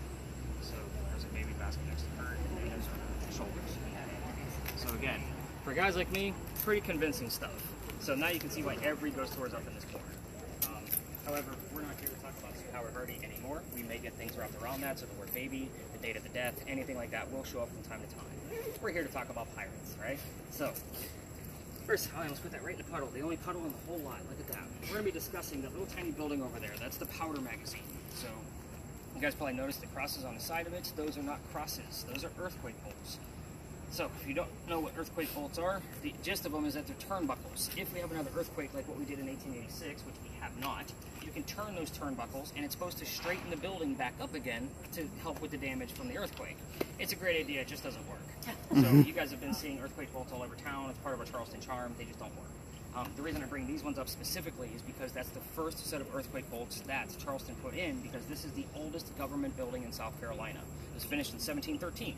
So there's a baby basket next to her, and then there's her shoulders in that area. So again, for guys like me, pretty convincing stuff. So now you can see why every ghost tour is up in this corner. However, we're not here to talk about Sue Howard Hardy anymore. We may get things wrapped around that, so the word baby, the date of the death, anything like that will show up from time to time. We're here to talk about pirates, right? So, first, I almost put that right in the puddle. The only puddle in the whole lot. Look at that. We're going to be discussing that little tiny building over there. That's the powder magazine. So, you guys probably noticed the crosses on the side of it. Those are not crosses. Those are earthquake bolts. So, if you don't know what earthquake bolts are, the gist of them is that they're turnbuckles. If we have another earthquake like what we did in 1886, which we have not, you can turn those turnbuckles, and it's supposed to straighten the building back up again to help with the damage from the earthquake. It's a great idea, it just doesn't work. So, you guys have been seeing earthquake bolts all over town. It's part of our Charleston charm. They just don't work. The reason I bring these ones up specifically is because that's the first set of earthquake bolts that Charleston put in, because this is the oldest government building in South Carolina. It was finished in 1713.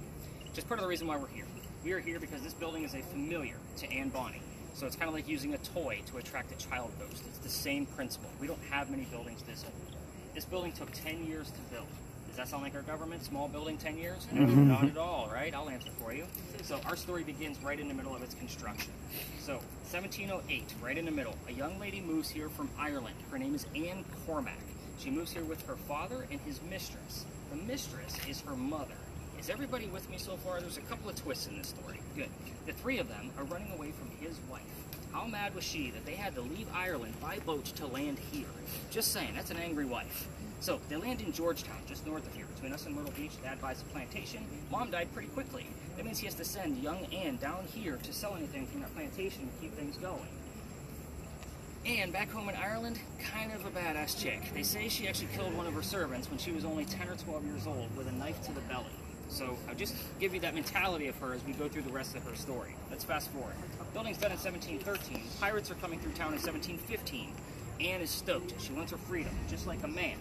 Just part of the reason why we're here. We are here because this building is a familiar to Anne Bonny. So it's kind of like using a toy to attract a child ghost. It's the same principle. We don't have many buildings this old. This building took 10 years to build. Does that sound like our government? Small building, 10 years? No, not at all, right? I'll answer for you. So our story begins right in the middle of its construction. So 1708, right in the middle, a young lady moves here from Ireland. Her name is Anne Cormack. She moves here with her father and his mistress. The mistress is her mother. Is everybody with me so far? There's a couple of twists in this story. Good. The three of them are running away from his wife. How mad was she that they had to leave Ireland by boat to land here? Just saying, that's an angry wife. So they land in Georgetown, just north of here, between us and Myrtle Beach. Dad buys a plantation. Mom died pretty quickly. That means he has to send young Anne down here to sell anything from that plantation to keep things going. Anne, back home in Ireland, kind of a badass chick. They say she actually killed one of her servants when she was only 10 or 12 years old with a knife to the belly. So I'll just give you that mentality of her as we go through the rest of her story. Let's fast forward. Building's done in 1713. Pirates are coming through town in 1715. Anne is stoked. She wants her freedom, just like a man.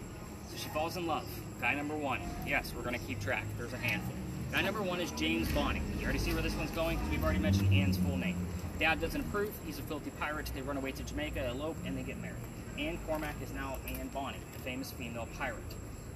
So she falls in love. Guy number one. Yes, we're going to keep track. There's a handful. Guy number one is James Bonny. You already see where this one's going? We've already mentioned Anne's full name. Dad doesn't approve. He's a filthy pirate. They run away to Jamaica, elope, and they get married. Anne Cormack is now Anne Bonny, the famous female pirate.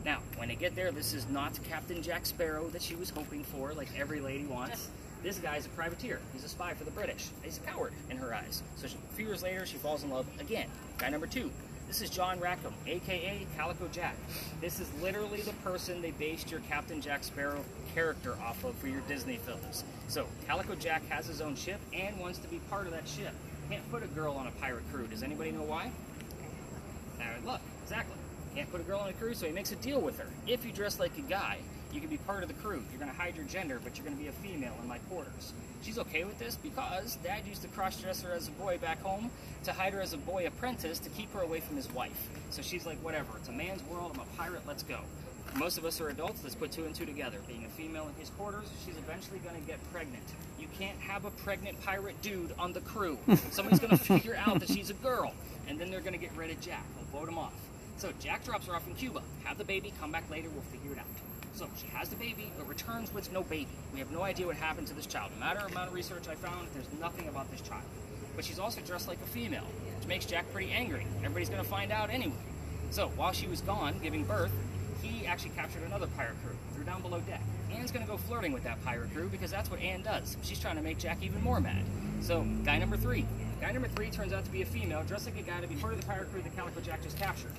Now, when they get there, this is not Captain Jack Sparrow that she was hoping for, like every lady wants. This guy's a privateer. He's a spy for the British. He's a coward in her eyes. So a few years later, she falls in love again. Guy number two. This is John Rackham, a.k.a. Calico Jack. This is literally the person they based your Captain Jack Sparrow character off of for your Disney films. So Calico Jack has his own ship and wants to be part of that ship. Can't put a girl on a pirate crew. Does anybody know why? Now, look, exactly. Can't put a girl on a crew, so he makes a deal with her. If you dress like a guy, you can be part of the crew. You're going to hide your gender, but you're going to be a female in my quarters. She's okay with this because Dad used to cross-dress her as a boy back home to hide her as a boy apprentice to keep her away from his wife. So she's like, whatever, it's a man's world, I'm a pirate, let's go. Most of us are adults, let's put two and two together. Being a female in his quarters, she's eventually going to get pregnant. You can't have a pregnant pirate dude on the crew. Somebody's going to figure out that she's a girl, and then they're going to get rid of Jack. They'll vote him off. So Jack drops her off in Cuba. Have the baby, come back later, we'll figure it out. So she has the baby, but returns with no baby. We have no idea what happened to this child. No matter the amount of research I found, there's nothing about this child. But she's also dressed like a female, which makes Jack pretty angry. Everybody's going to find out anyway. So while she was gone, giving birth, he actually captured another pirate crew. They're down below deck. Anne's going to go flirting with that pirate crew because that's what Anne does. She's trying to make Jack even more mad. So guy number three. Guy number three turns out to be a female, dressed like a guy to be part of the pirate crew that Calico Jack just captured.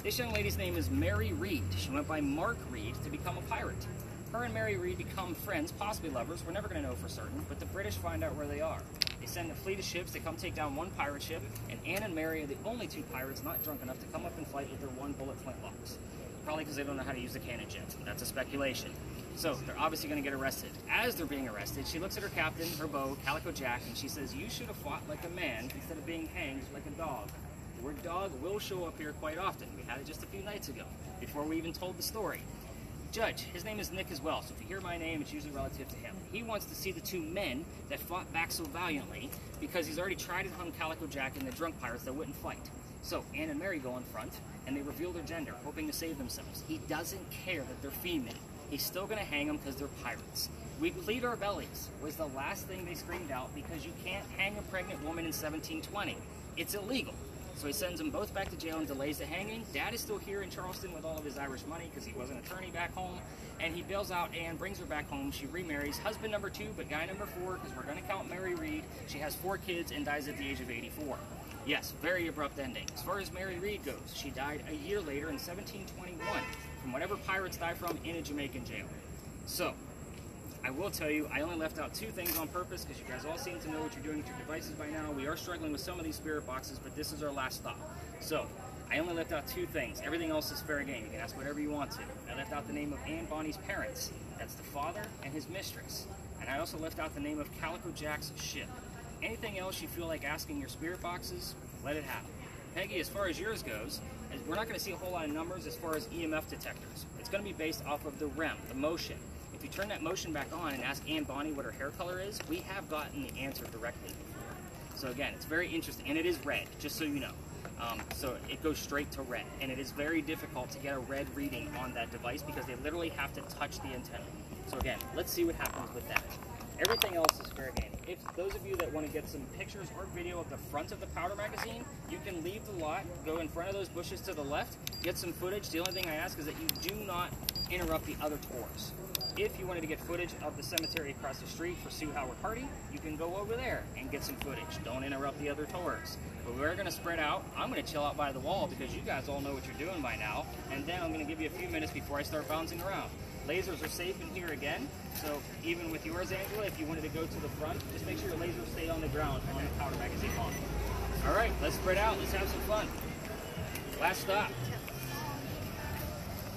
This young lady's name is Mary Reed. She went by Mark Reed to become a pirate. Her and Mary Reed become friends, possibly lovers. We're never going to know for certain, but the British find out where they are. They send a fleet of ships. They come take down one pirate ship, and Anne and Mary are the only two pirates not drunk enough to come up and fight with their one bullet flintlocks. Probably because they don't know how to use the cannon jet. That's a speculation. So they're obviously going to get arrested. As they're being arrested, she looks at her captain, her beau, Calico Jack, and she says, "You should have fought like a man instead of being hanged like a dog." The word dog will show up here quite often. We had it just a few nights ago, before we even told the story. Judge, his name is Nick as well, so if you hear my name, it's usually relative to him. He wants to see the two men that fought back so valiantly because he's already tried and hung Calico Jack and the drunk pirates that wouldn't fight. So Anne and Mary go in front, and they reveal their gender, hoping to save themselves. He doesn't care that they're female. He's still going to hang them because they're pirates. "We plead our bellies" was the last thing they screamed out because you can't hang a pregnant woman in 1720. It's illegal. So he sends them both back to jail and delays the hanging. Dad is still here in Charleston with all of his Irish money because he was an attorney back home. And he bails out Anne, brings her back home. She remarries husband number 2, but guy number 4, because we're going to count Mary Reed. She has 4 kids and dies at the age of 84. Yes, very abrupt ending. As far as Mary Reed goes, she died a year later in 1721 from whatever pirates die from in a Jamaican jail. So, I will tell you, I only left out 2 things on purpose because you guys all seem to know what you're doing with your devices by now. We are struggling with some of these spirit boxes, but this is our last stop. So, I only left out 2 things. Everything else is fair game. You can ask whatever you want to. I left out the name of Anne Bonny's parents. That's the father and his mistress. And I also left out the name of Calico Jack's ship. Anything else you feel like asking your spirit boxes, let it happen. Peggy, as far as yours goes, we're not going to see a whole lot of numbers as far as EMF detectors. It's going to be based off of the REM, the motion. If you turn that motion back on and ask Anne Bonny what her hair color is, we have gotten the answer directly before. So again, it's very interesting, and it is red, just so you know. So it goes straight to red, and it is very difficult to get a red reading on that device because they literally have to touch the antenna. So again, let's see what happens with that. Everything else is fair game. If those of you that want to get some pictures or video of the front of the powder magazine, you can leave the lot, go in front of those bushes to the left, get some footage. The only thing I ask is that you do not interrupt the other tours. If you wanted to get footage of the cemetery across the street for Sue Howard Hardy, you can go over there and get some footage. Don't interrupt the other tours. But we're going to spread out. I'm going to chill out by the wall because you guys all know what you're doing by now. And then I'm going to give you a few minutes before I start bouncing around. Lasers are safe in here again. So even with yours, Angela, if you wanted to go to the front, just make sure your lasers stay on the ground on the powder magazine lawn. All right, let's spread out. Let's have some fun. Last stop.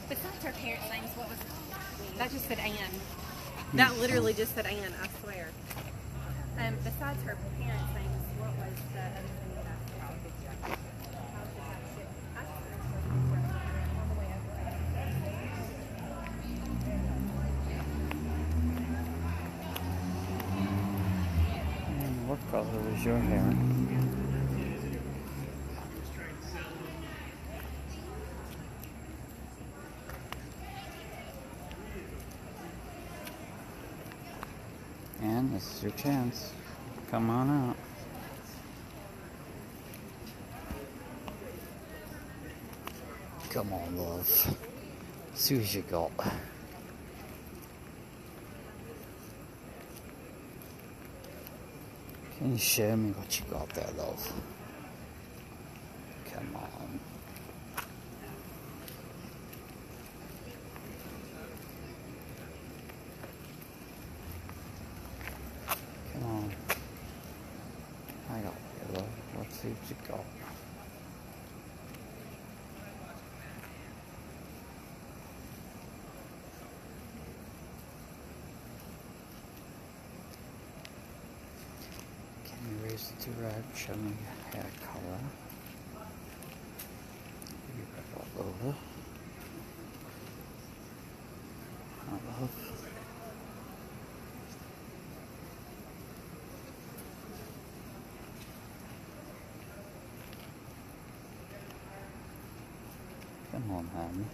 Besides our parents' names, what was it? That just said Ann. That literally just said Ann, I swear. Besides her parents' names, what was the other thing that I saw? What color is your hair? And this is your chance. Come on out. Come on, love. See what you got. Can you show me what you got there, love? Come on. Come on. I got you, love. Let's see what you got. Can you raise the two red? Show me your hair color. You got all over. I love. Come on, honey.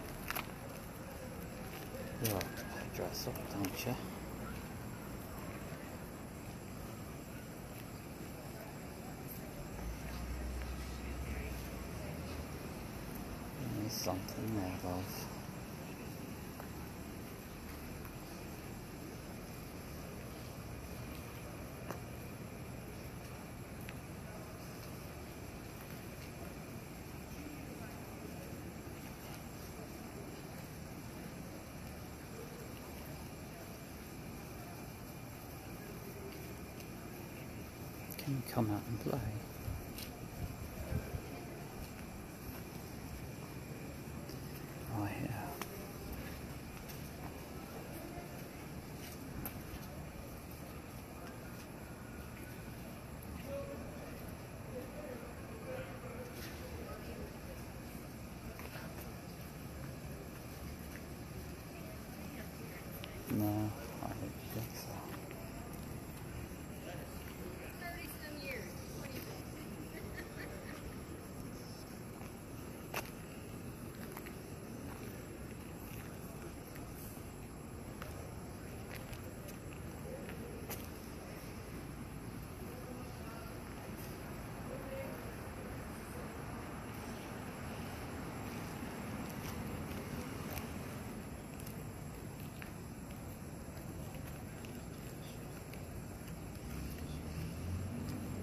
You like to dress up, don't you? There's something there, love. Can you come out and play? Oh yeah. No, I don't think so.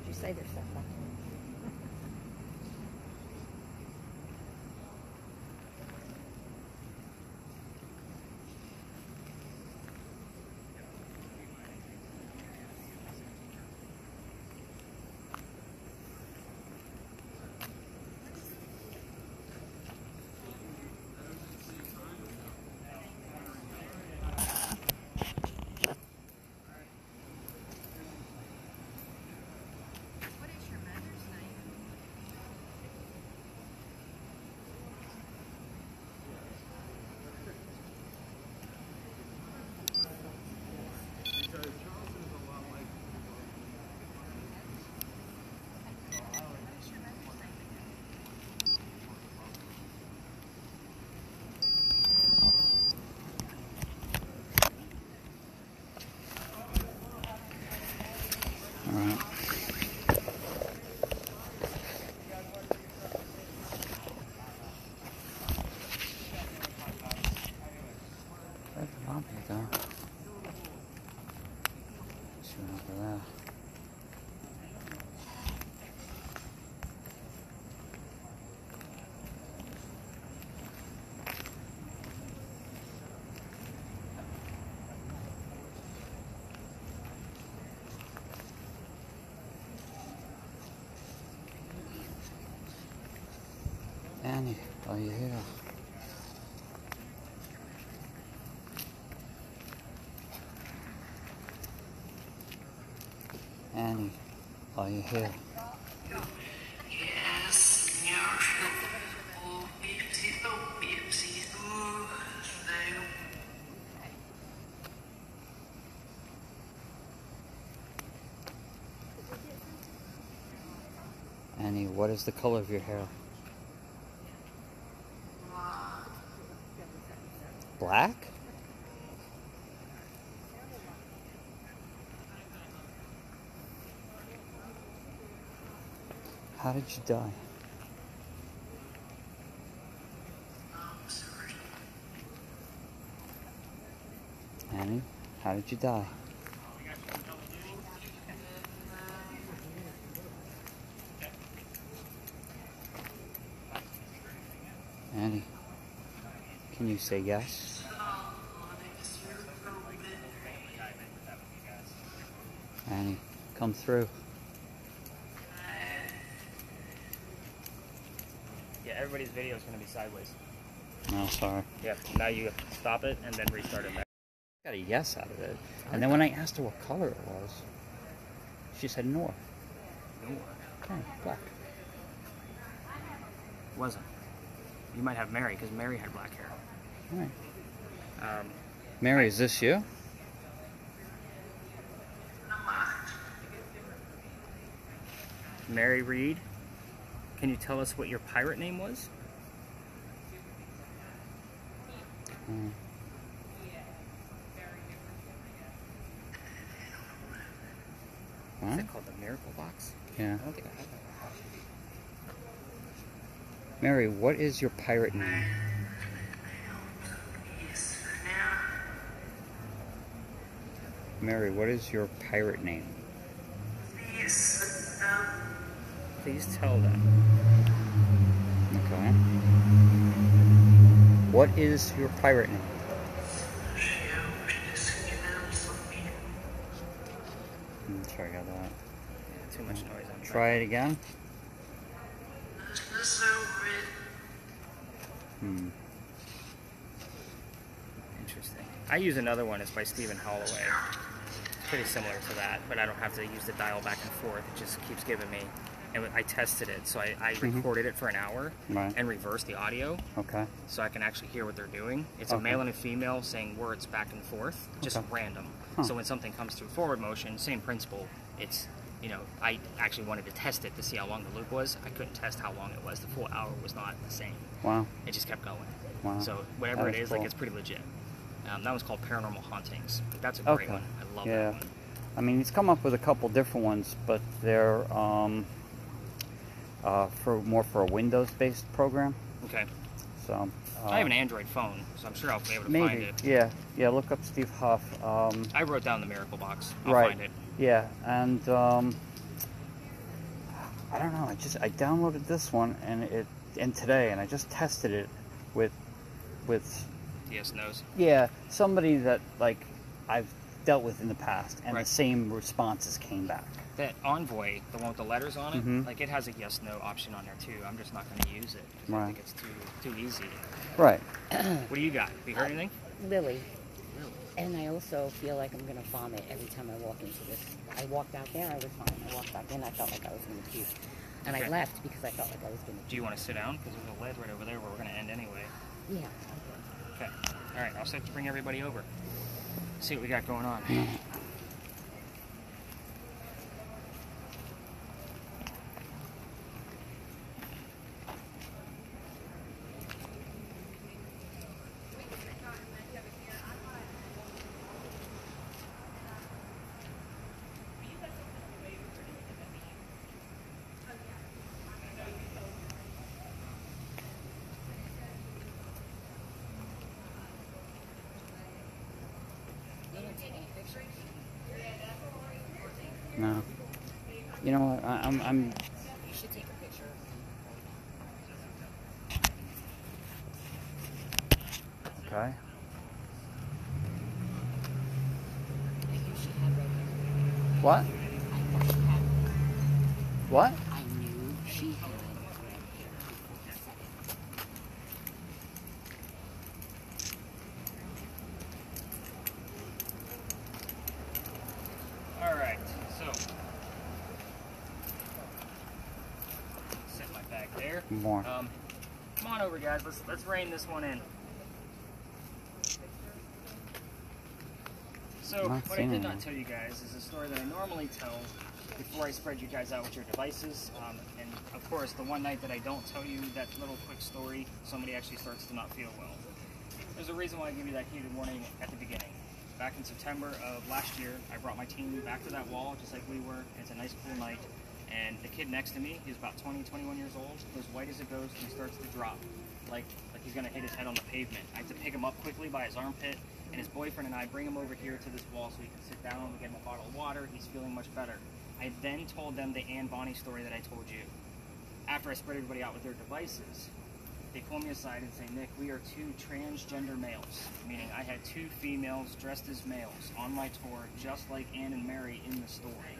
Did you say there's stuff back there? What is your Annie, are you here? Annie, are you here? Annie, what is the color of your hair? Black? How did you die? Annie, how did you die? Annie, can you say yes? Annie, come through. Yeah, everybody's video is going to be sideways. No, sorry. Yeah, now you have to stop it and then restart it back. Got a yes out of it. And then when I asked her what color it was, she said Nor. Nor? Okay, black. Wasn't. You might have Mary, because Mary had black hair. All right. Mary, is this you? Mary Reed, can you tell us what your pirate name was? Huh? Is it called the Miracle Box? Yeah. I don't think I have that. Mary, what is your pirate name? Mary, what is your pirate name? Please tell them. Okay. What is your pirate name? Sorry about that. Yeah, too much noise on Try it again. Interesting. I use another one. It's by Stephen Holloway. It's pretty similar to that, but I don't have to use the dial back and forth. It just keeps giving me. And I tested it, so I recorded it for an hour and reversed the audio. Okay. So I can actually hear what they're doing. It's a male and a female saying words back and forth, just random. So when something comes to forward motion, same principle. It's, you know, I actually wanted to test it to see how long the loop was. I couldn't test how long it was. The full hour was not the same. Wow. It just kept going. Wow. So whatever it is, cool. like, it's pretty legit. That one's called Paranormal Hauntings. That's a great one. I love that one. I mean, he's come up with a couple different ones, but they're for a Windows-based program. Okay. So I have an Android phone, so I'm sure I'll be able to find it. Yeah. Look up Steve Huff. I wrote down the Miracle Box. I'll find it. Yeah, and I don't know. I downloaded this one and today, and I just tested it with Yes, no's. Yeah, somebody that like I've dealt with in the past, and the same responses came back. That Envoy, the one with the letters on it, like it has a yes/no option on there too. I'm just not going to use it because I think it's too easy. Right. What do you got? Have you heard anything? Lily. And I also feel like I'm going to vomit every time I walk into this. I walked out there, I was fine. I walked back in, I felt like I was going to puke. And I left because I felt like I was going to puke. Do you want to sit down? Because there's a lid right over there where we're going to end anyway. Yeah. Okay. All right, I'll start to bring everybody over. See what we got going on. No. You know what? I'm. You should take a picture. Okay. I knew she had red hair. What? I thought she had. What? I knew she had red hair. More. Come on over, guys. Let's rein this one in. So, what I did not tell you guys is a story that I normally tell before I spread you guys out with your devices. And of course, the one night that I don't tell you that little quick story, somebody actually starts to not feel well. There's a reason why I give you that heated warning at the beginning. Back in September of last year, I brought my team back to that wall, just like we were. It's a nice, cool night. And the kid next to me, he's about 20, 21 years old, goes white as a ghost, and he starts to drop, like he's gonna hit his head on the pavement. I have to pick him up quickly by his armpit, and his boyfriend and I bring him over here to this wall so he can sit down. We get him a bottle of water. He's feeling much better. I then told them the Ann Bonnie story that I told you. After I spread everybody out with their devices, they pull me aside and say, Nick, we are two transgender males, meaning I had two females dressed as males on my tour, just like Ann and Mary in the story.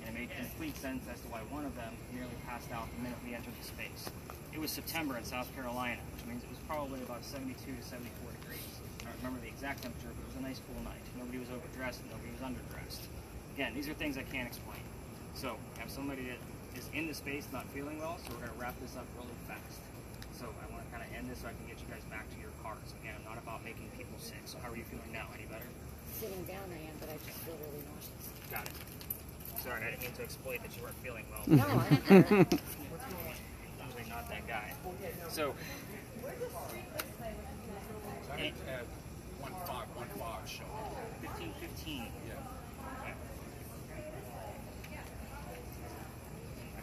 And it made complete sense as to why one of them nearly passed out the minute we entered the space. It was September in South Carolina, which means it was probably about 72 to 74 degrees. I don't remember the exact temperature, but it was a nice cool night. Nobody was overdressed and nobody was underdressed. Again, these are things I can't explain. So, I have somebody that is in the space not feeling well, so we're going to wrap this up really fast. So, I want to kind of end this so I can get you guys back to your cars. Again, I'm not about making people sick. So, how are you feeling now? Any better? Sitting down I am, but I just feel really nauseous. Got it. Sorry, I didn't mean to exploit that you weren't feeling well. No, I don't care. Usually not that guy. So, 1515 show. 1515. Yeah. Okay.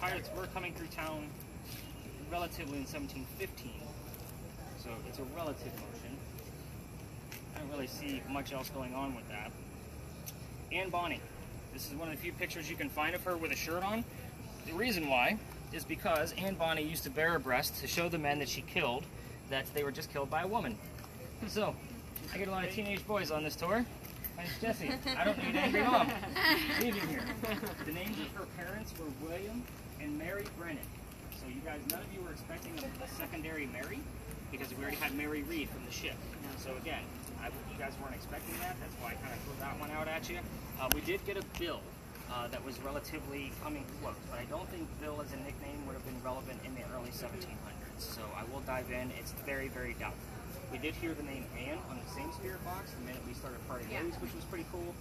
Pirates were coming through town relatively in 1715. So it's a relative motion. I don't really see much else going on with that. Ann Bonnie. This is one of the few pictures you can find of her with a shirt on. The reason why is because Ann Bonnie used to bare her breast to show the men that she killed that they were just killed by a woman. So, I get a lot of teenage boys on this tour. My name's Jesse. I don't need angry mom. Leave him here. The names of her parents were William and Mary Brennan. So you guys, none of you were expecting a secondary Mary because we already had Mary Reed from the ship. So again, you guys weren't expecting that. That's why I kind of threw that one out at you. We did get a Bill that was relatively coming close, but I don't think Bill as a nickname would have been relevant in the early 1700s. So I will dive in. It's very, very doubtful. We did hear the name Ann on the same spirit box the minute we started parting ways, which was pretty cool.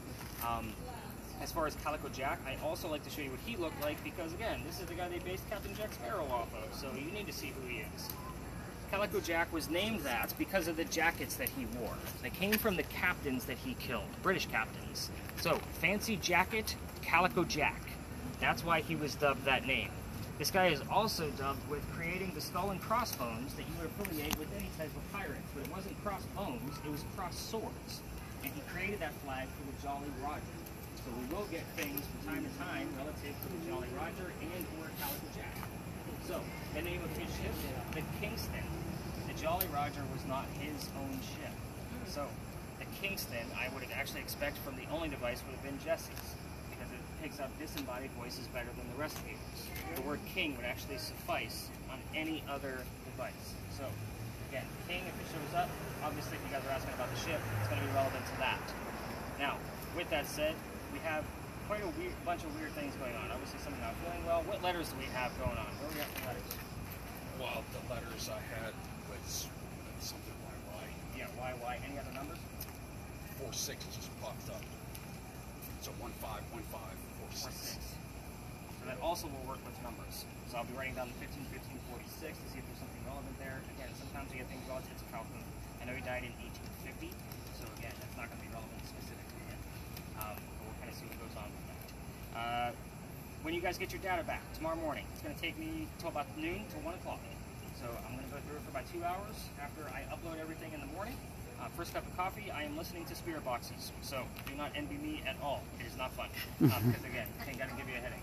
As far as Calico Jack, I also like to show you what he looked like because, again, this is the guy they based Captain Jack Sparrow off of, so you need to see who he is. Calico Jack was named that because of the jackets that he wore. They came from the captains that he killed, British captains. So, fancy jacket, Calico Jack. That's why he was dubbed that name. This guy is also dubbed with creating the skull and crossbones that you would affiliate with any type of pirates, but it wasn't crossbones, it was cross swords. And he created that flag for the Jolly Roger. So we will get things from time to time relative to the Jolly Roger and or Calico Jack. So, the name of his ship, the Kingston. The Jolly Roger was not his own ship. So, the Kingston, I would actually expect from the only device would have been Jesse's, because it picks up disembodied voices better than the rest of yours. The word king would actually suffice on any other device. So, again, king, if it shows up, obviously if you guys are asking about the ship, it's going to be relevant to that. Now, with that said, we have quite a bunch of weird things going on. Obviously, something not feeling well. What letters do we have going on? What do we have for letters? Well, the letters I had was something YY. Yeah, YY. Any other numbers? 46 just popped up. So 151546. So that also will work with numbers. So I'll be writing down the 151546 to see if there's something relevant there. Again, sometimes we get things relative to Calhoun. I know he died in 1850, so again, that's not going to be relevant specific to him. But we'll kind of see what goes on with that. When you guys get your data back tomorrow morning, it's going to take me till about noon till 1 o'clock. So I'm going to go through it for about 2 hours after I upload everything in the morning. First cup of coffee, I am listening to spirit boxes, so do not envy me at all. It is not fun, because again, I think that'll give you a headache.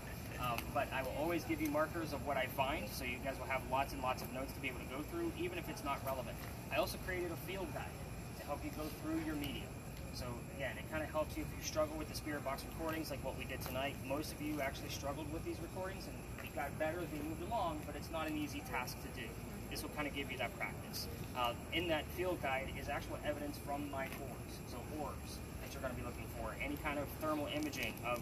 But I will always give you markers of what I find, so you guys will have lots and lots of notes to be able to go through, even if it's not relevant. I also created a field guide to help you go through your media. So again, it kind of helps you if you struggle with the spirit box recordings, like what we did tonight. Most of you actually struggled with these recordings, and it got better as we moved along, but it's not an easy task to do. This will kind of give you that practice. In that field guide is actual evidence from my orbs, so orbs that you're going to be looking for. Any kind of thermal imaging of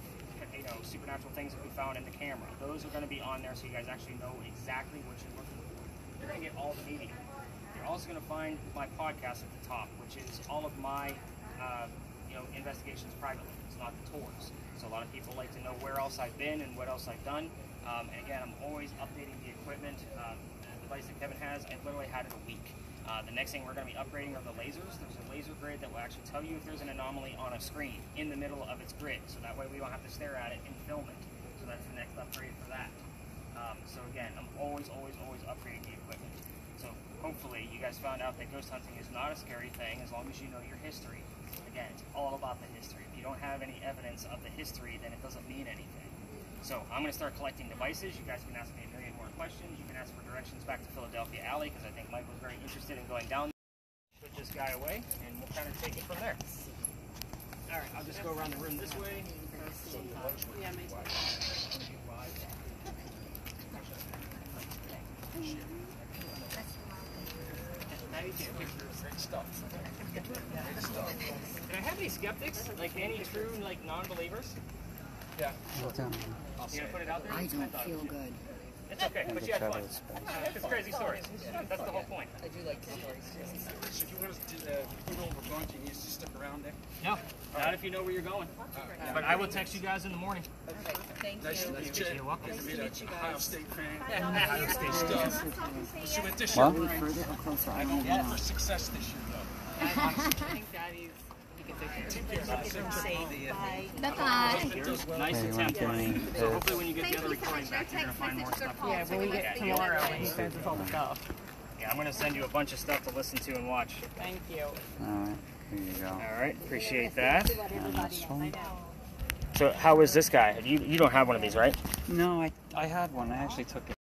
supernatural things that we found in the camera. Those are going to be on there so you guys actually know exactly what you're looking for. to get all the media. You're also going to find my podcast at the top, which is all of my investigations privately. It's not the tours. So a lot of people like to know where else I've been and what else I've done. And again, I'm always updating the equipment. The device that Kevin has, I literally had it a week. The next thing we're going to be upgrading are the lasers. There's a laser grid that will actually tell you if there's an anomaly on a screen in the middle of its grid. So that way we don't have to stare at it and film it. So that's the next upgrade for that. So again, I'm always upgrading the equipment. So hopefully you guys found out that ghost hunting is not a scary thing as long as you know your history. Again, it's all about the history. If you don't have any evidence of the history, then it doesn't mean anything. So I'm going to start collecting devices. You guys can ask me a million more questions. You can ask for directions back to Philadelphia Alley because I think Mike was very interested in going down there. Put this guy away and we'll kind of take it from there. All right, I'll just go around the room this way. Yeah, me too. Great stuff. Did I have any skeptics? Like any true non-believers? Yeah. You gonna put it out there? I don't feel good. It's okay, but you had fun. It's crazy stories. That's the whole point. I do like the stories. So if you want us to go over a bunch, you need to stick around there? No, not if you know where you're going. But I will text you guys in the morning. Okay, thank Nice to you. meet you. You're welcome. Nice to meet you. Ohio State fan. Ohio State stuff. So with this year, Are we further or closer? I don't yeah, know. for success this year, though. I think Daddy's. Nice attempt, buddy. So hopefully when you get the other recording back, you're going to find more stuff. Yeah, when we get tomorrow and he sends us all the stuff. Yeah, I'm going to send you a bunch of stuff to listen to and watch. Thank you. Alright, here you go. All right, appreciate that. And this one. So how is this guy? You don't have one of these, right? No, I had one. I actually took it.